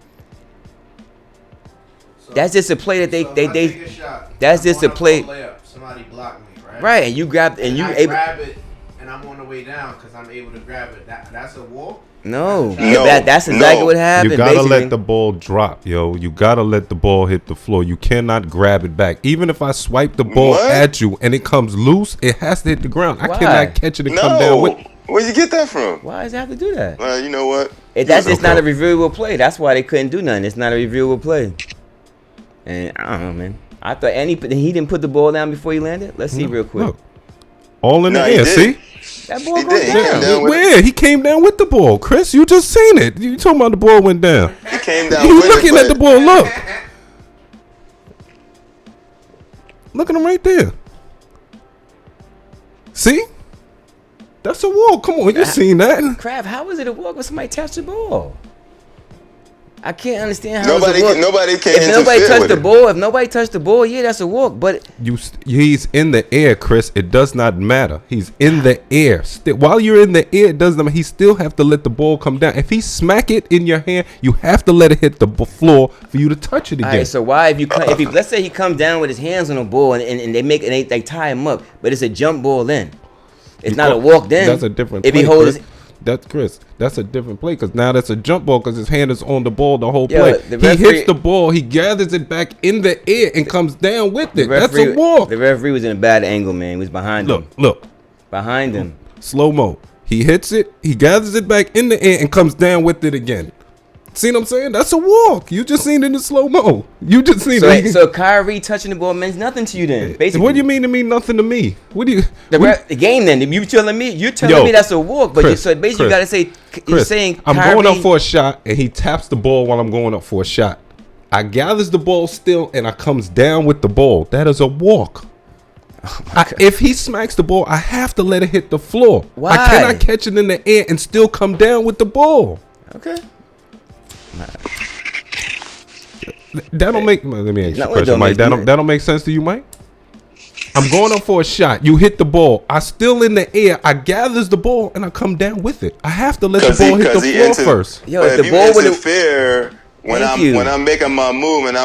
So, That's just a play that so if I they take a shot, that's I'm just going a up play. for a layup, somebody blocked me, right? Right, and you grabbed and you I able. grab it and I'm on the way down because I'm able to grab it. That's a walk. No, No, that's exactly no. what happened. You gotta basically. let the ball drop, yo. You gotta let the ball hit the floor. You cannot grab it back. Even if I swipe the ball What? at you and it comes loose, it has to hit the ground. I Why? cannot catch it and come down No. with. Where'd you get that from? Why does it have to do that? You know what? That's just Okay. not a reviewable play. That's why they couldn't do nothing. It's not a reviewable play. And I don't know, man. I thought he didn't put the ball down before he landed. Let's see real quick. Look. All in No, the he air, did. see? That ball He goes did. He came down. down with it. Where? He came down with the ball, Chris. You just seen it. You talking about the ball went down. He came down You with looking it, at the but ball, look. Look at him right there. See? That's a walk. Come on, you seen that. Crap, how is it a walk when somebody touched the ball? I can't understand how nobody it's a walk. nobody can If nobody interfere touched with the it. ball, if nobody touched the ball, yeah, that's a walk. But He's in the air, Chris. It does not matter. He's in the air. While you're in the air, it doesn't matter. He still have to let the ball come down. If he smack it in your hand, you have to let it hit the floor for you to touch it again. all right, so why if he let's say he comes down with his hands on the ball and they tie him up, but it's a jump ball then. It's not a walk then. That's a different If play, he holds Chris. That's Chris. That's a different play because now that's a jump ball because his hand is on the ball the whole Yo, play. the He referee- hits the ball, he gathers it back in the air and comes down with the it. That's referee, a walk. The referee was in a bad angle, man. He was behind him. Look, Behind him. slow mo. He hits it, he gathers it back in the air and comes down with it again. See what I'm saying? That's a walk. You just seen it in slow mo. You just seen it. So Kyrie touching the ball means nothing to you then, basically. What do you mean to mean nothing to me? What do you? The game then? You're telling me that's a walk, but Chris, so basically you gotta say you're Chris, saying I'm Kyrie, going up for a shot and he taps the ball while I'm going up for a shot. I gathers the ball still and I comes down with the ball. That is a walk. If he smacks the ball, I have to let it hit the floor. Why? I cannot catch it in the air and still come down with the ball. Okay. That don't make. Let me ask you No, a it question, don't Mike. make- That don't make sense to you, Mike? I'm going up for a shot. You hit the ball. I still in the air. I gathers the ball and I come down with it. I have to let the ball hit the floor first. Yo, But if if the you ball would interfere when Thank you. I'm making my move and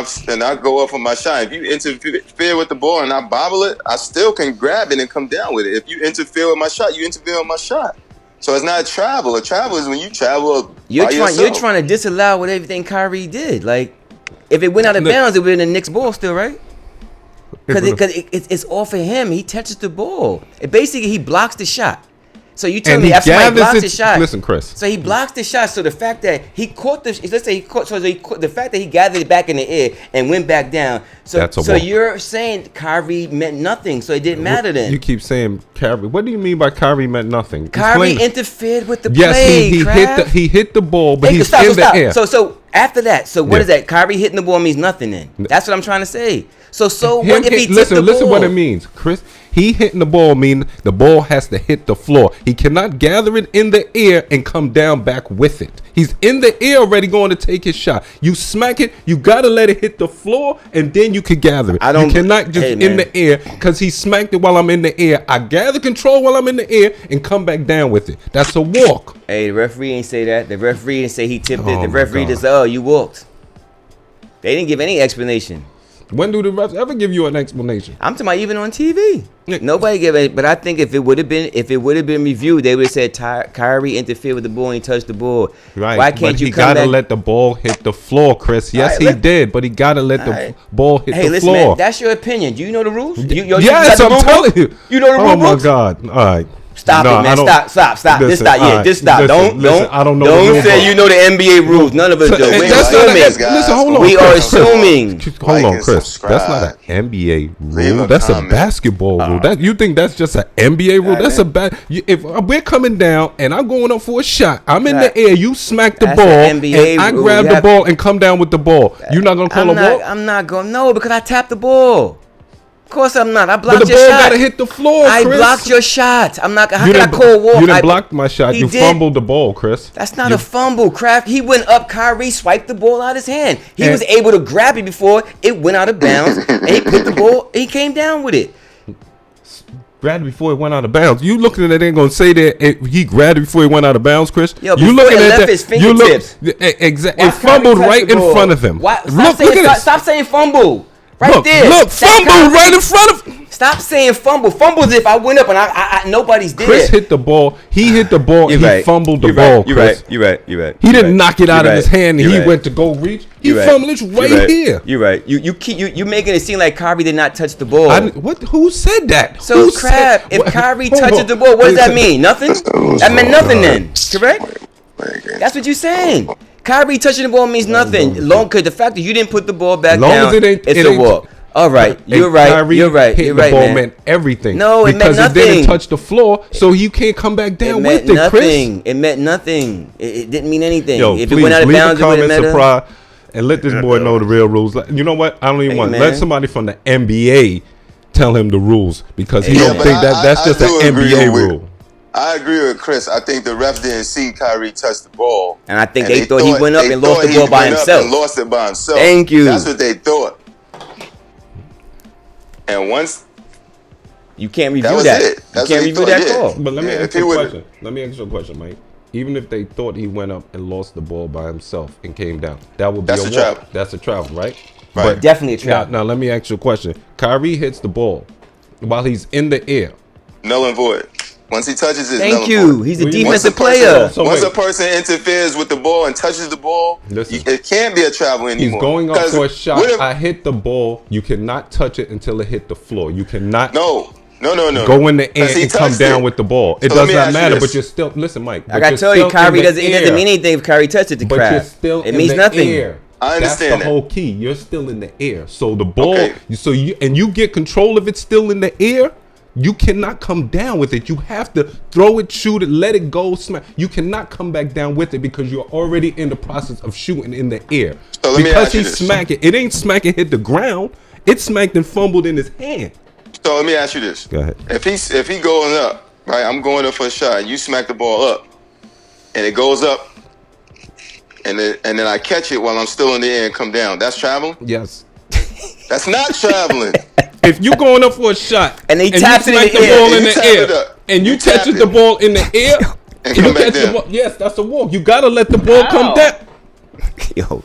I go up for my shot, if you interfere with the ball and I bobble it, I still can grab it and come down with it. If you interfere with my shot, you interfere with my shot. So it's not travel. A travel is when you travel you're by trying yourself. to disallow what everything Kyrie did. Like if it went out of Look. bounds, it would have been the Knicks ball still, right? Because it's off of him. He touches the ball. Basically, he blocks the shot. So you tell And me he that's why he gathers blocks it- the shot. listen, Chris. So he blocks the shot. So the fact that he caught the let's say he caught the fact that he gathered it back in the air and went back down. So That's a so walk. you're saying Kyrie meant nothing. So it didn't matter then. You keep saying Kyrie. What do you mean by Kyrie meant nothing? Kyrie Explain. interfered with the Yes, play. he hit the ball, but Hey, he's stop, in stop. the air. So after that, so what Yeah. is that? Kyrie hitting the ball means nothing then. That's what I'm trying to say. So Him what if he hit- took the ball? listen what it means, Chris. He hitting the ball mean the ball has to hit the floor. He cannot gather it in the air and come down back with it. He's in the air already going to take his shot. You smack it, you gotta let it hit the floor, and then you can gather it. You cannot just Hey, in man. the air because he smacked it while I'm in the air. I gather control while I'm in the air and come back down with it. That's a walk. Hey, the referee ain't say that. The referee didn't say he tipped it. Oh The my referee God. just said, "Oh, you walked." They didn't give any explanation. When do the refs ever give you an explanation? I'm talking about even on TV. Yeah. Nobody gave it. But I think if it would have been reviewed, they would have said Kyrie interfered with the ball and he touched the ball. Right. Why can't but you he come gotta back? let the ball hit the floor, Chris. Yes, Alright, he let- did, but he gotta let the Alright. ball hit Hey, the listen, floor. man. That's your opinion. Do you know the rules? You Yes, got the I'm rule telling book? you. You know the rule Oh my books? God! All right. Stop No, it, I man. don't- Stop. Just Listen, stop. Yeah, alright. just stop. Listen, I don't know the Don't rule say book. you know the NBA rules. None of us do. So, We that's are not assuming. listen, hold on. We are Chris. assuming. Hold Like on, and Chris. That's not subscribe. an NBA Leave rule. a That's a comment. basketball rule. That you think that's just an NBA rule? That's a bad. If we're coming down and I'm going up for a shot, I'm in the air. You smack the That's ball, an NBA and I rule. grab You the have- ball and come down with the ball. You're not gonna call a walk? I'm not going. No, because I tapped the ball. course I'm not. I But blocked the your ball shot. gotta hit the floor, I Chris. blocked your shot. I'm not. How You can I didn't- call a walk? You didn't block my shot. He You did. fumbled the ball, Chris. That's not a fumble, Kraft. He went up. Kyrie swiped the ball out of his hand. He And- was able to grab it before it went out of bounds, and he put the ball. He came down with it. Grabbed it before it went out of bounds. You looking at it ain't gonna say that he grabbed it before he went out of bounds, Chris. Yo, you before looking it at left that? his You look fingertips. exactly. Why It fumbled Kyrie touch right the in ball? front of him. Why, Look at it. Stop saying fumble. Right Look, there. look, That's fumble Kyrie. right in front of. Stop saying fumble. Fumble is if I went up and I nobody's there. Chris hit the ball. He hit the ball. You're He right. fumbled the You're ball. right. You're Chris. right. You're right. He didn't knock it out of his hand, and You're he right. went to go reach. He You're right. fumbled it You're right here. You're right. You making it seem like Kyrie did not touch the ball. What? Who said that? So Who crap. said- If what- Kyrie hold touches on. the ball, what does that Listen. mean? Nothing. That meant nothing then. Correct. Like, That's what you're saying. Kyrie touching the ball means nothing. Long because the fact that you didn't put the ball back Long down, as it ain't- it's it a ain't- walk. All right, And you're right. Kyrie You're right. hitting You're the right, ball man. meant everything. No, it meant because it nothing. didn't touch the floor, so you can't come back It down meant with it, Chris. nothing. It meant nothing. It didn't mean anything. Yo, if please it went out of leave bounds, a it wouldn't comment, matter. surprise, and let this boy know the real rules. You know what? I don't even Hey, want. man. Let somebody from the NBA tell him the rules because he Yeah, don't but think that's I just do an agree NBA with- rule. I agree with Chris. I think the ref didn't see Kyrie touch the ball, And I think they thought he went up they and lost thought the he ball by went up himself. and lost it by himself. Thank you. That's what they thought. And once You can't that review was that. it. You That's can't what he review thought, that yeah. call. But let me Yeah, ask if he you a would- question. Let me ask you a question, Mike. Even if they thought he went up and lost the ball by himself and came down, that would be That's a a walk. travel. That's a travel, right? Right. But Definitely a trap. now let me ask you a question. Kyrie hits the ball while he's in the air. null and void. Once he touches it, it's null Thank and you. void. He's a Once a defensive person- player. So Once wait. a person interferes with the ball and touches the ball, Listen. it can't be a travel He's anymore. going up 'Cause for a shot. what if- I hit the ball. You cannot touch it until it hit the floor. You cannot no. go in the air 'Cause he and come touched down it. with the ball. It So let does me not ask you matter, this. but you're still listen, Mike. I gotta tell you, Kyrie doesn't. It doesn't mean anything if Kyrie touches the But you're crap. still It in means the nothing. air. I understand That's the that. whole key. You're still in the air. So the ball, Okay. you get control of it still in the air. You cannot come down with it. You have to throw it, shoot it, let it go, smack. You cannot come back down with it because you're already in the process of shooting in the air. So let me because ask you he this. smacked it. It ain't smack and hit the ground. It smacked and fumbled in his hand. So let me ask you this. Go ahead. If he going up, right? I'm going up for a shot. And you smack the ball up, and it goes up, and then I catch it while I'm still in the air and come down. That's traveling. Yes. That's not traveling. If you going up for a shot And he you taps it in smack the the air, ball and in you the tap it air, up, and you you tap catches it. the ball in the air, And you come back catch the down. ball. Yes, that's a walk. You gotta let the ball come down. Yo,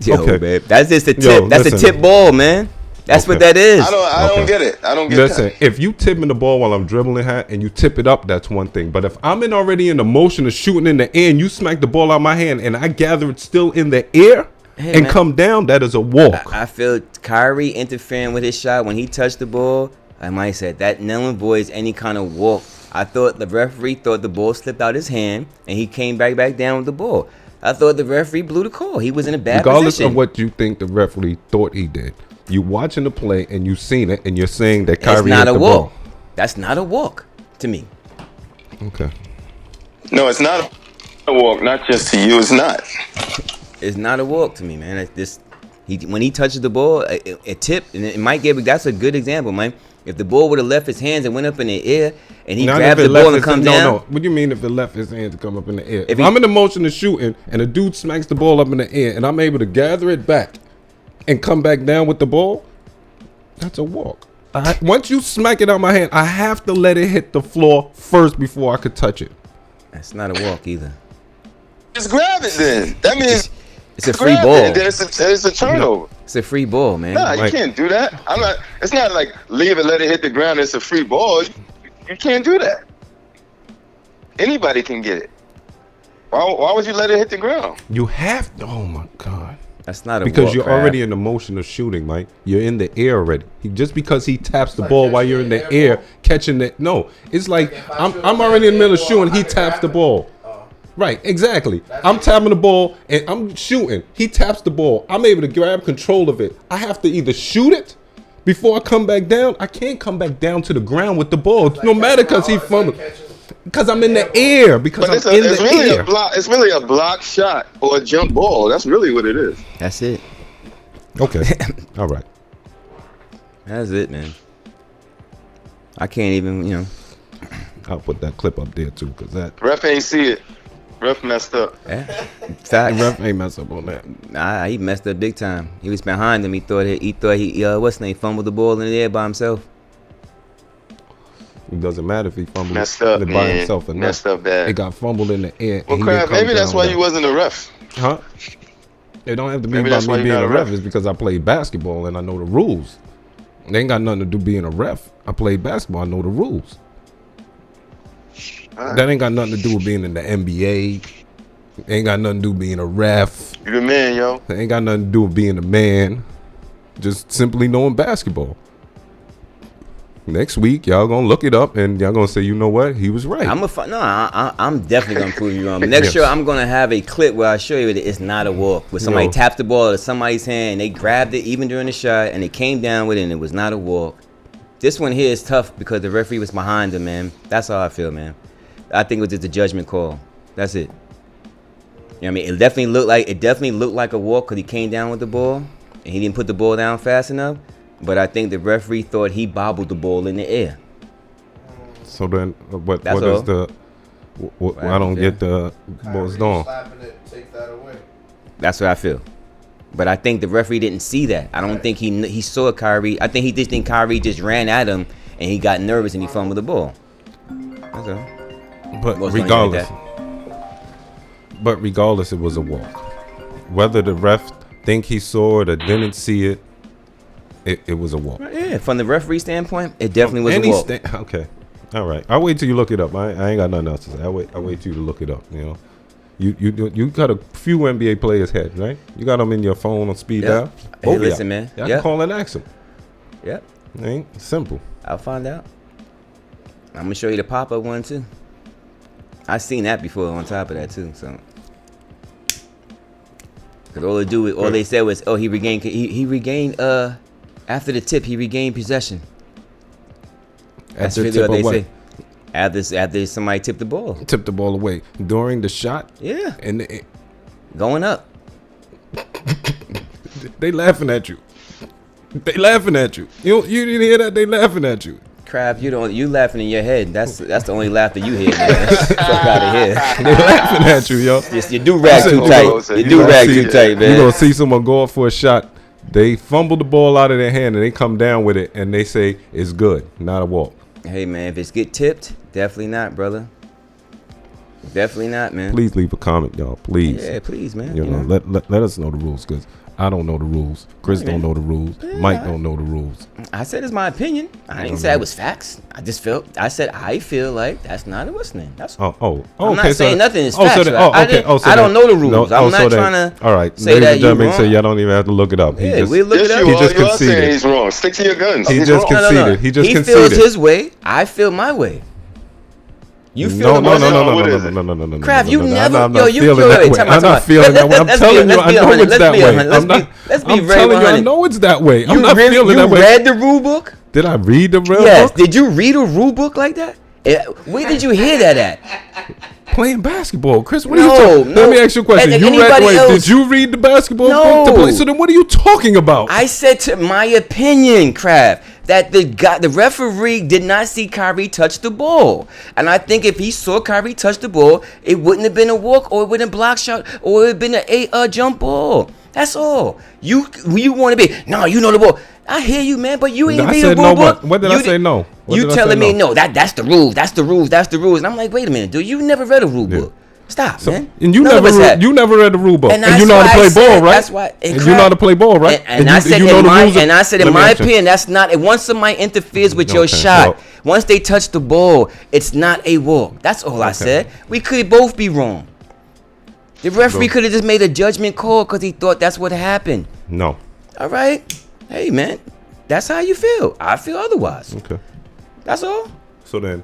Okay. babe. That's just a tip. Yo, That's a listen. tip ball, man. That's what Okay. that is. I don't Okay. get it. I don't get Listen, that. if you tipping the ball while I'm dribbling hat and you tip it up, that's one thing. But if I'm already in the motion of shooting in the air and you smack the ball out my hand and I gather it still in the air Hey, and man. come down, that is a walk. I feel Kyrie interfering with his shot when he touched the ball. Like Mike said, that null and void is any kind of walk. I thought the referee thought the ball slipped out his hand and he came back down with the ball. I thought the referee blew the call. He was in a bad Regardless position. of what you think the referee thought he did, you watching the play and you seen it and you're saying that Kyrie it's not hit a the walk. ball. That's not a walk to me. Okay. No, it's not a walk. Not just to you. It's not. It's not a walk to me, man. It's this. When he touches the ball, it tipped, and it might get. That's a good example, man. If the ball would have left his hands and went up in the air, and he Not grabbed if the it ball left and come his- down. No. What do you mean if it left his hand to come up in the air? If he- I'm in the motion of shooting and a dude smacks the ball up in the air and I'm able to gather it back and come back down with the ball, that's a walk. Once you smack it out my hand, I have to let it hit the floor first before I could touch it. That's not a walk either. Just grab it then. That means It's a free grab ball. it, and then it's a turnover. It's a free ball, man. Nah, you Like- can't do that. I'm not. It's not like leave it, let it hit the ground. It's a free ball. You can't do that. Anybody can get it. Why would you let it hit the ground? You have to. Oh my God. That's not a Because walk. you're Crab. already in the motion of shooting, Mike. You're in the air already. Just because he taps the like ball while catching you're in an the air air, ball. catching it. No, it's like If I shoot I'm a already in the middle of air shooting. ball, He I can taps the grab it. ball. Right, exactly. I'm tapping the ball and I'm shooting. He taps the ball. I'm able to grab control of it. I have to either shoot it before I come back down. I can't come back down to the ground with the ball. No matter because he fumbled. Because I'm in the air. Because But I'm in it's the really air. a block. It's really a block shot or a jump ball. That's really what it is. That's it. Okay. All right. That's it, man. I can't even, I'll put that clip up there too, cause that Ref ain't see it. Ref messed up. Fact. ref ain't mess up on that. Nah, he messed up big time. He was behind him. He thought he what's his name, fumbled the ball in the air by himself. It doesn't matter if he fumbled Messed up, it by man. himself or not. Messed up bad. It got fumbled in the air. Well, and he Crab, didn't come maybe that's down why with you that. wasn't a ref. Huh? It don't have to be Maybe about that's why me you're being not a a ref. ref. It's because I played basketball and I know the rules. They ain't got nothing to do being a ref. I played basketball. I know the rules. All right. That ain't got nothing to do with being in the NBA. Ain't got nothing to do with being a ref. You the man, yo. It ain't got nothing to do with being a man. Just simply knowing basketball. Next week, y'all gonna look it up and y'all gonna say, you know what? He was right. I'm definitely gonna prove you wrong. But next Yes. year, I'm gonna have a clip where I show you that it's not a walk. Where somebody Yo. tapped the ball to somebody's hand, and they grabbed it even during the shot, and they came down with it, and it was not a walk. This one here is tough because the referee was behind him, man. That's how I feel, man. I think it was just a judgment call. That's it. You know what I mean? It definitely looked like a walk because he came down with the ball, and he didn't put the ball down fast enough. But I think the referee thought he bobbled the ball in the air. So then, what That's is all. the? I don't get the what's Kyrie on. slapping it, take that away. That's what I feel. But I think the referee didn't see that. I don't think he saw Kyrie. I think he just think Kyrie just ran at him and he got nervous and he fumbled the ball. That's all. But Most don't regardless, like it was a walk. Whether the ref think he saw it or didn't see it, it was a walk. Yeah, from the referee standpoint, it definitely was a walk. Okay, all right. I'll wait till you look it up. I ain't got nothing else to say. I'll wait till you to look it up. You know, you got a few NBA players' head, right? You got them in your phone on speed Yep. dial. Hey, listen, man. Y'all Yep. can call and ask them. Yep, Ain't simple. I'll find out. I'm gonna show you the pop-up one too. I seen that before on top of that too. So, cause all they said was, oh, he regained. After the tip, he regained possession. That's After really tip what they of what? say. After somebody tipped the ball. Tip the ball away during the shot. Yeah, And going up. they laughing at you. They laughing at you. You didn't hear that? They laughing at you. Crab, you laughing in your head. That's the only laughter you hear. Man. Fuck out of here. They laughing at you, yo. Just you do rag too You tight. You do rag too tight, You man. gonna see someone go up for a shot. They fumble the ball out of their hand and they come down with it and they say it's good, not a walk. Hey man, if it's get tipped, definitely not, brother. Definitely not, man. Please leave a comment, y'all. Please. Yeah, please, man. You know, let us know the rules because I don't know the rules. Chris Okay. don't know the rules. Mike don't know the rules. I said it's my opinion. I didn't say it was facts. I said I feel like that's not a what's name. That's Oh, I'm not okay. saying nothing is so facts. then- I don't know the rules. I'm not trying to All right, say ladies that and you're gentlemen, wrong. so y'all don't even have to look it up. Yeah, we look it Yes, up. you He are. just You are conceded. saying he's wrong. Stick to your guns. He He's just wrong. conceded. He just He conceded. feels his way. I feel my way. You feel No. What is it? Crap, you no, never. I'm Yo, not you feeling yo, that wait, way. time I'm out, not feeling that way. I'm telling you, I know it's that way. I'm not. I'm telling you, I know it's that way. I'm not feeling that way. You read the rule book? Did I read the real Yes. book? Did you read a rule book like that? Where did you hear that at? Playing basketball, Chris. What are No, you talking? no. Let me ask you a question. And You read? anybody Wait, else- did you read the basketball No. book to play? So then, what are you talking about? I said to my opinion, Kraft, that the referee did not see Kyrie touch the ball. And I think if he saw Kyrie touch the ball, it wouldn't have been a walk or it wouldn't have block shot or it would have been a jump ball. That's all. You want to be, no, you know the ball. I hear you, man, but you ain't I read said the rule no. book. What did I say no? What You did I telling say me no, that's the rules, that's the rules, that's the rules. And I'm like, wait a minute, dude, you never read a rule book. Stop, man. And you None of us never have. you never read the rule book, And and you that's know how to why I play said- ball, right? that's why- and you know how to play ball, right? And you, I said, you know in the my, rules of- and I said, Let in me my ask you. opinion, that's not. Once somebody interferes with your Okay, shot, well- once they touch the ball, it's not a walk. That's all I said. We could both be wrong. The referee could have just made a judgment call because he thought that's what happened. No. All right, hey man, that's how you feel. I feel otherwise. Okay. That's all. So then,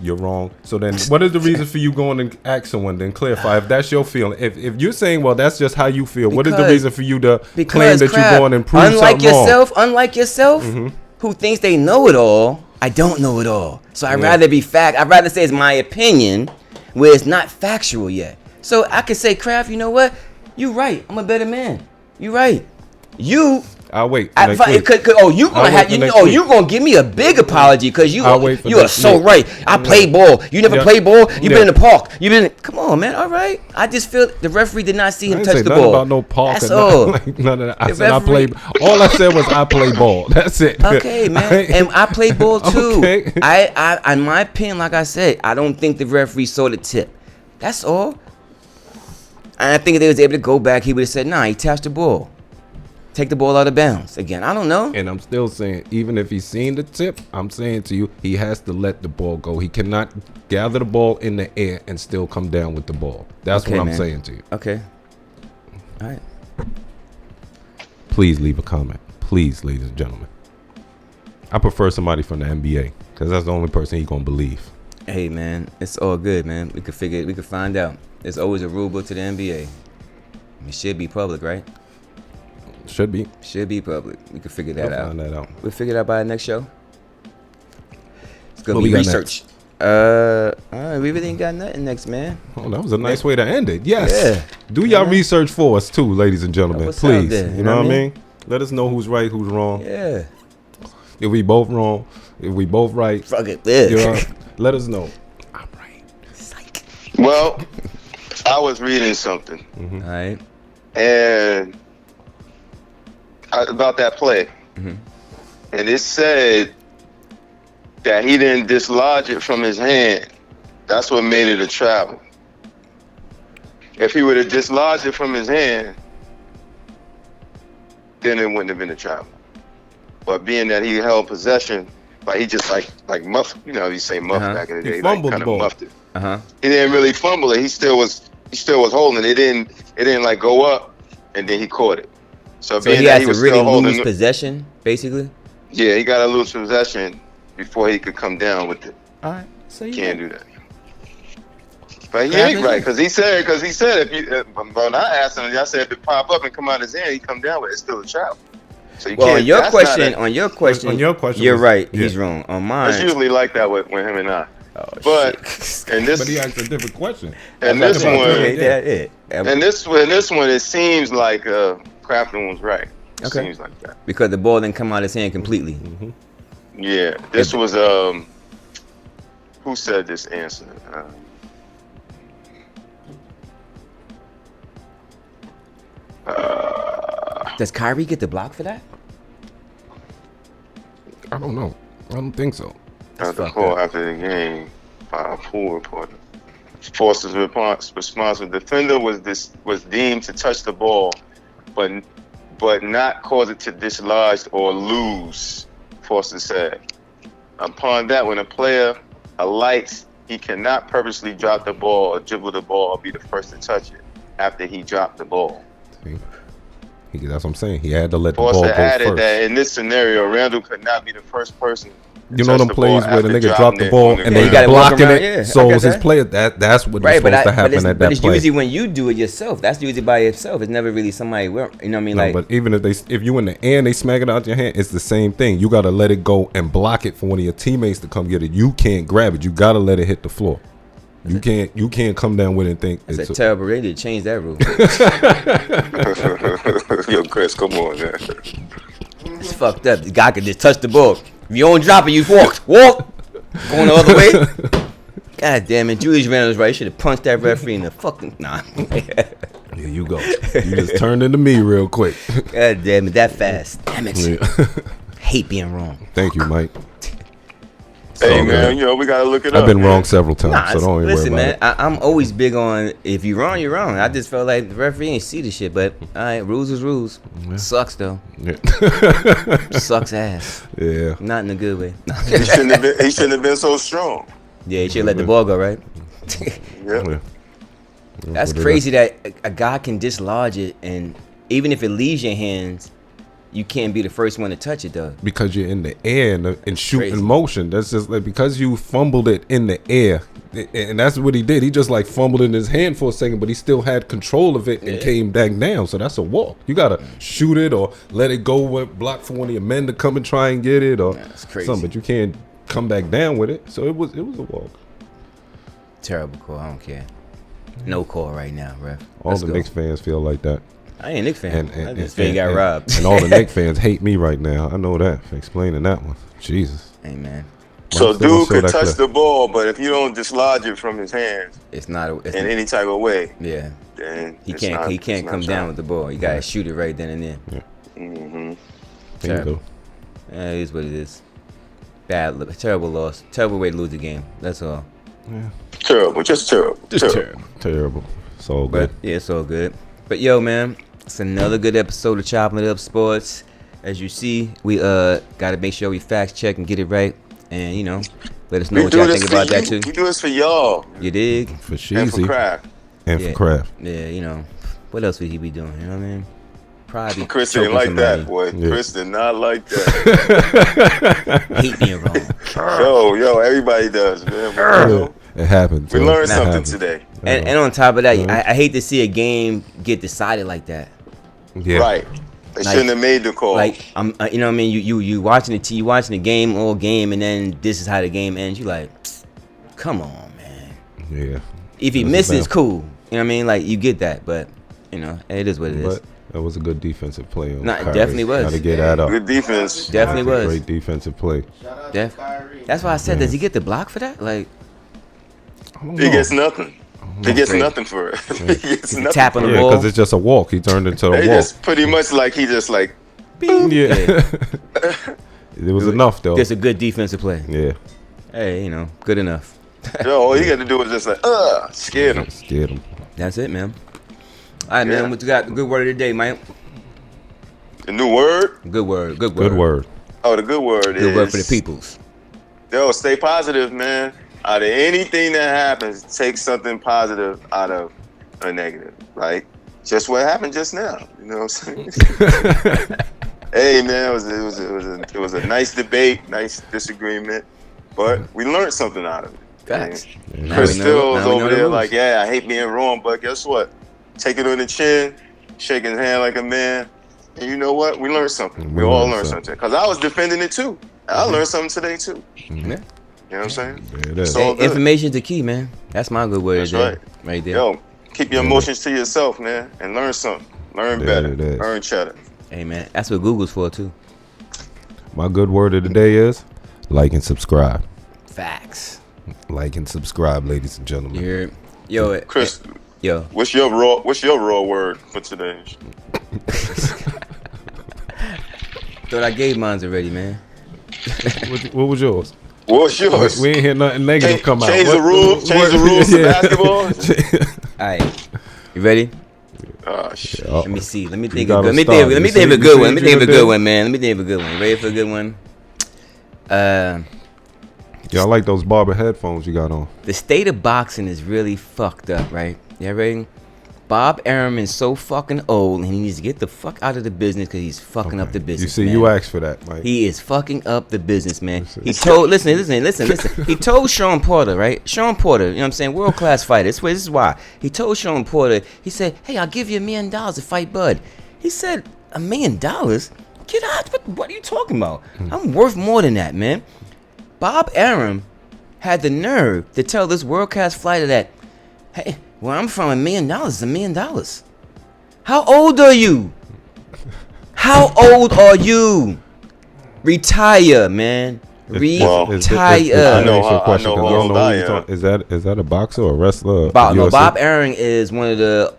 you're wrong. So then, what is the reason for you going and ask someone? Then clarify if that's your feeling. If you're saying, well, that's just how you feel. What is the Because- reason for you to claim Because that crap, you're going and prove unlike something yourself, wrong? unlike yourself, who thinks they know it all, I don't know it all. So I'd rather be fact. I'd rather say it's my opinion, where it's not factual yet. So I could say, Kraft, you know what? You right. I'm a better man. You right. You I'll wait. You gonna give me a big apology because you are so right. I play ball. You never play ball. You been in the park. Come on, man. All right. I just feel the referee did not see him touch the ball. About no park. That's all. None of that. I said I play. All I said was I play ball. That's it. Okay, man. And I play ball too. Okay. I in my opinion, like I said, I don't think the referee saw the tip. That's all. And I think if they was able to go back, he would have said, nah, he touched the ball. Take the ball out of bounds. Again, I don't know. And I'm still saying, even if he's seen the tip, I'm saying to you, he has to let the ball go. He cannot gather the ball in the air and still come down with the ball. That's what I'm saying to you. Okay. All right. Please leave a comment. Please, ladies and gentlemen. I prefer somebody from the NBA because that's the only person he's going to believe. Hey, man, it's all good, man. We could find out. There's always a rule book to the NBA. It should be public, right? Should be public. We could figure that out. Find that out. We'll figure it out by the next show. It's gonna What be we got research. All right, we really ain't got nothing next, man. Oh, that was a nice way to end it. Yes. Yeah. Do y'all research for us too, ladies and gentlemen. What's Please. out there, You know what I mean? Let us know who's right, who's wrong. Yeah. If we both wrong, if we both right, Fuck it. Yeah. you know, let us know. I'm right. Psych. Well, I was reading something, All right. and about that play, and it said that he didn't dislodge it from his hand. That's what made it a travel. If he would have dislodged it from his hand, then it wouldn't have been a travel. But being that he held possession, like he just like muffed, you say muff back in the day, He fumbled kind the ball. of muffed it. He didn't really fumble it. He still was holding it. It didn't like go up, and then he caught it. So being he that has he to was really still holding lose possession, basically. Yeah, he got to lose possession before he could come down with it. All right. So you Can't do that. But he ain't right because he said if you when I asked him, I said if it pop up and come out his hand, he come down with it. It's still a travel. So you can't. On your question, you're right. Yeah. He's wrong. On mine, it's usually like that with him and I. Oh, but shit. But he asked a different question. And this one, and this one, it seems like Crafton was right. It seems like that because the ball didn't come out of his hand completely. Yeah, this was who said this answer? Does Kyrie get the block for that? I don't know. I don't think so. The call after the game by a pool reporter. Foster's response: the defender was deemed to touch the ball, but not cause it to dislodge or lose. Foster said. Upon that, when a player alights, he cannot purposely drop the ball or dribble the ball or be the first to touch it after he dropped the ball. See? That's what I'm saying. He had to let the ball go Foster added first. that in this scenario, Randall could not be the first person. You know them plays where the nigga dropped the ball and they they blocking it. Yeah, so his player, that's what is supposed to happen at that But it's play. usually when you do it yourself. That's usually by yourself. It's never really somebody. You know what I mean? No, but even if you in the air and they smack it out your hand, it's the same thing. You gotta let it go and block it for one of your teammates to come get it. You can't grab it. You gotta let it hit the floor. You can't come down with it and think it's a terrible. They need to change that rule. Yo, Chris, come on, man. It's fucked up. The guy could just touch the ball. If you don't drop it, you walk. Going the other way. God damn it. Julius Randle's right. You should have punched that referee in the fucking... Nah. Here you go. You just turned into me real quick. God damn it. That fast. Damn it. Yeah. Hate being wrong. Thank you, Mike. Hey, man, we got to look it up. I've been wrong several times, so don't even worry about it. I'm always big on, if you're wrong, you're wrong. I just felt like the referee ain't see the shit, but all right, rules is rules. Yeah. Sucks, though. Yeah. Sucks ass. Yeah. Not in a good way. He shouldn't have been so strong. Yeah, he should let the ball go, right? Yeah. That's crazy that a guy can dislodge it, and even if it leaves your hands, you can't be the first one to touch it, though. Because you're in the air and shooting Crazy. motion. That's just like because you fumbled it in the air. And that's what he did. He just like fumbled in his hand for a second, but he still had control of it and came back down. So that's a walk. You got to shoot it or let it go, block for one of your men to come and try and get it or something. But you can't come back down with it. So it was a walk. Terrible call. I don't care. No call right now, ref. All the Knicks fans feel like that. I ain't a Knicks fan. And this fan got robbed. And all the Knicks fans hate me right now. I know that for explaining that one. Jesus. Hey, man. So dude could touch the ball, but if you don't dislodge it from his hands, it's not in any type of way. Yeah. Then he can't come down with the ball. You gotta shoot it right then and there. Yeah. Mm-hmm. Terrible. Yeah, it is what it is. Terrible loss. Terrible way to lose the game. That's all. Yeah. Terrible. Just terrible. Terrible. It's all good. Yeah, it's all good. But yo, man, it's another good episode of Choppin It Up Sports. As you see, we gotta make sure we fact check and get it right. And, you know, let us know what y'all think about that, too. We do this for y'all. You dig? For Sheezy. And for Craft. And for Craft. Yeah, you know. What else would he be doing? You know what I mean? Probably. Chris didn't like that, boy. Yeah. Chris did not like that. Hate being wrong. Yo, everybody does, man. It happens. We learned something today. And on top of that, I hate to see a game get decided like that. Yeah. Right. They shouldn't have made the call. Like, you know what I mean? You watching the game all game, and then this is how the game ends. You like, come on, man. Yeah. If he misses, cool. You know what I mean? Like, you get that, but you know, it is what it is. But that was a good defensive play. On it definitely was. Got to get that up. Good defense. Definitely was. Great defensive play. That's why I said, does he get the block for that? Like, he gets nothing. He gets nothing for it. He gets nothing. Tap on the ball. Because it's just a walk. He turned into a walk. Just pretty much like he just like. Yeah. It was enough though. Just a good defensive play. Yeah. Hey, you know, good enough. Yo, all you got to do is just like, scared him. Scared him. That's it, man. All right, man. What you got? The good word of the day, Mike. The new word? Good word. Good word. Oh, the good word is. Good word for the peoples. Yo, stay positive, man. Out of anything that happens, take something positive out of a negative. Like just what happened just now. You know what I'm saying? Hey, man, it was a nice debate, nice disagreement, but we learned something out of it. Facts. Chris still was over there like, yeah, I hate being wrong, but guess what? Take it on the chin, shake his hand like a man, and you know what? We learned something. We all learned something. Because I was defending it too. I learned something today too. Yeah. You know what I'm saying? Yeah, it is. Hey, information's the key, man. That's my good word. That's right there. Yo, keep your emotions to yourself, man, and learn something. Learn better. Learn cheddar. Hey, man, that's what Google's for too. My good word of the day is like and subscribe. Facts. Like and subscribe, ladies and gentlemen. You heard? Yo, Chris. Yo. What's your raw word for today? Thought I gave mine already, man. What was yours? What's yours? We ain't hear nothing negative come out. Change the rules to basketball. All right, you ready? Oh shit. Let me see. Let me think of a good one. Let me think of a good one, man. Let me think of a good one. Ready for a good one? Yeah, I like those barber headphones you got on. The state of boxing is really fucked up, right? Yeah, ready? Bob Arum is so fucking old, and he needs to get the fuck out of the business because he's fucking up the business. You see, man. you asked for that, Mike. He is fucking up the business, man. He told, listen. He told Sean Porter, right? Sean Porter, you know what I'm saying? World class fighter. This is why. He told Sean Porter, he said, hey, I'll give you $1 million to fight Bud. He said, $1 million? Get out. What are you talking about? I'm worth more than that, man. Bob Arum had the nerve to tell this world class fighter that, hey, where I'm from, $1 million is $1 million. How old are you? How old are you? Retire, man. Retire. I know how old I am. Is that a boxer or a wrestler? No, Bob Arum is one of the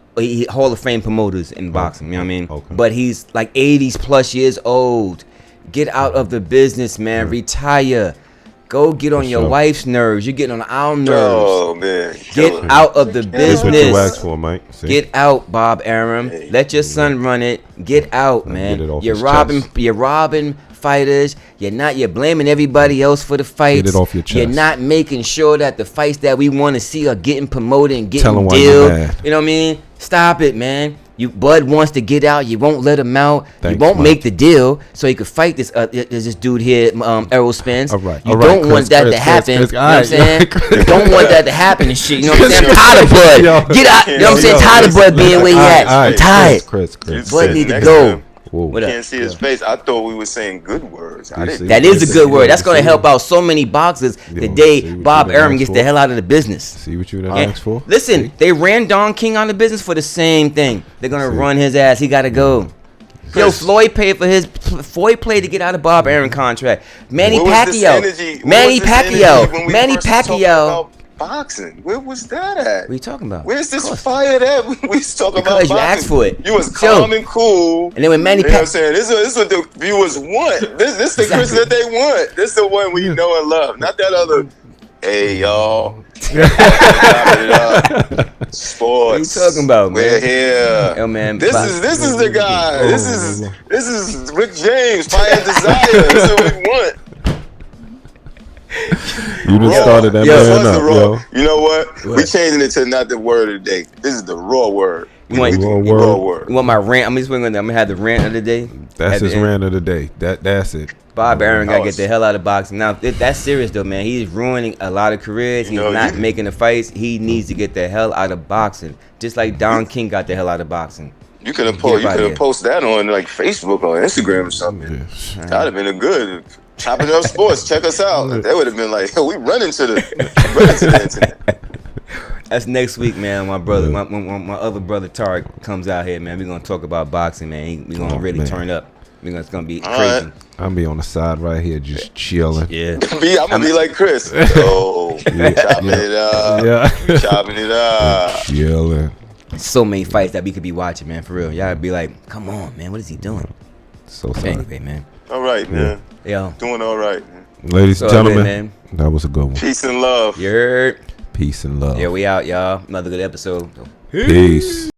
Hall of Fame promoters in boxing. You know what I mean? Okay. But he's like 80s plus years old. Get out of the business, man. Retire. Go get on your wife's nerves. You're getting on our nerves. Oh, man. Get out of the business. That's what you asked for, Mike. See? Get out, Bob Arum. Let your son run it. Get out, man. You're robbing fighters. You're blaming everybody else for the fights. Get it off your chest. You're not making sure that the fights that we want to see are getting promoted and getting deal. You know what I mean? Stop it, man. Bud wants to get out. You won't let him out. Thanks, you won't Mike. make the deal so he could fight this dude here, Errol Spence. All right. You don't want that to happen. You know what I'm saying? You don't want that to happen and shit. You know what I'm saying? I'm tired of Bud. Get out. You know what I'm saying? Tired of Bud being where he at. I'm tired. Chris. Bud need to go. Whoa. What up? Can't see his face. I thought we were saying good words. I didn't. That is a good word. That's going to help out so many boxers the see day what Bob you done Arum asked gets for? the hell out of the business. See what you done And asked for? listen, See? they ran Don King out of business for the same thing. They're going to See. run his ass. He got to go. Yo, Chris. Floyd paid to get out of Bob Arum contract. Manny Where was this Pacquiao. energy- where Manny was this energy Pacquiao. when we Manny first talked Pacquiao. about boxing. Where was that at? What are you talking about? Where's this Of course. fire at when we was talking about Because boxing? you asked for it. You was So- calm and cool. And then when Manny you know what I'm saying? This is what the viewers want. This the Chris that they want. This the one we know and love. Not that other, hey, y'all. Chopping it up. Sports. What are you talking about, man? We're here. Yo, man, This is the guy. This is Rick James, Fire and Desire. This is what we want. You done Raw. started that Yo, man what's the up, raw? yo. You know what? What? We changing it to not the word of the day. This is the raw word. You want- Raw Raw word. word. You want my rant? I'm gonna have the rant of the day. That's At the his end. rant of the day. That's it. Bob Arum gotta Oh, get the hell out of boxing. Now, that's serious though, man. He's ruining a lot of careers. He's You know, not you- making the fights. He needs to get the hell out of boxing. Just like Don King got the hell out of boxing. You could have Get up outta here. posted that on like Facebook or Instagram or something. Yeah. That'd have been a good Choppin' It Up Sports. Check us out. They would have been like, we running to the internet. That's next week, man. My brother, Yeah. my other brother Tarek comes out here, man. We're gonna talk about boxing, man. We're gonna Oh, really man. turn up. It's gonna be All crazy. right. I'm be on the side right here just chilling. Yeah. I'm gonna be like Chris. Oh, chopping it up. Yeah. Chopping it up. Chilling. So many fights that we could be watching, man. For real, y'all be like, come on, man. What is he doing? So But sorry. anyway, man. All right, man. Yo, Doing all right, man. Ladies and So good, gentlemen, man. that was a good one. Peace and love. you heard? Peace and love. Yeah, we out, y'all. Another good episode. Peace.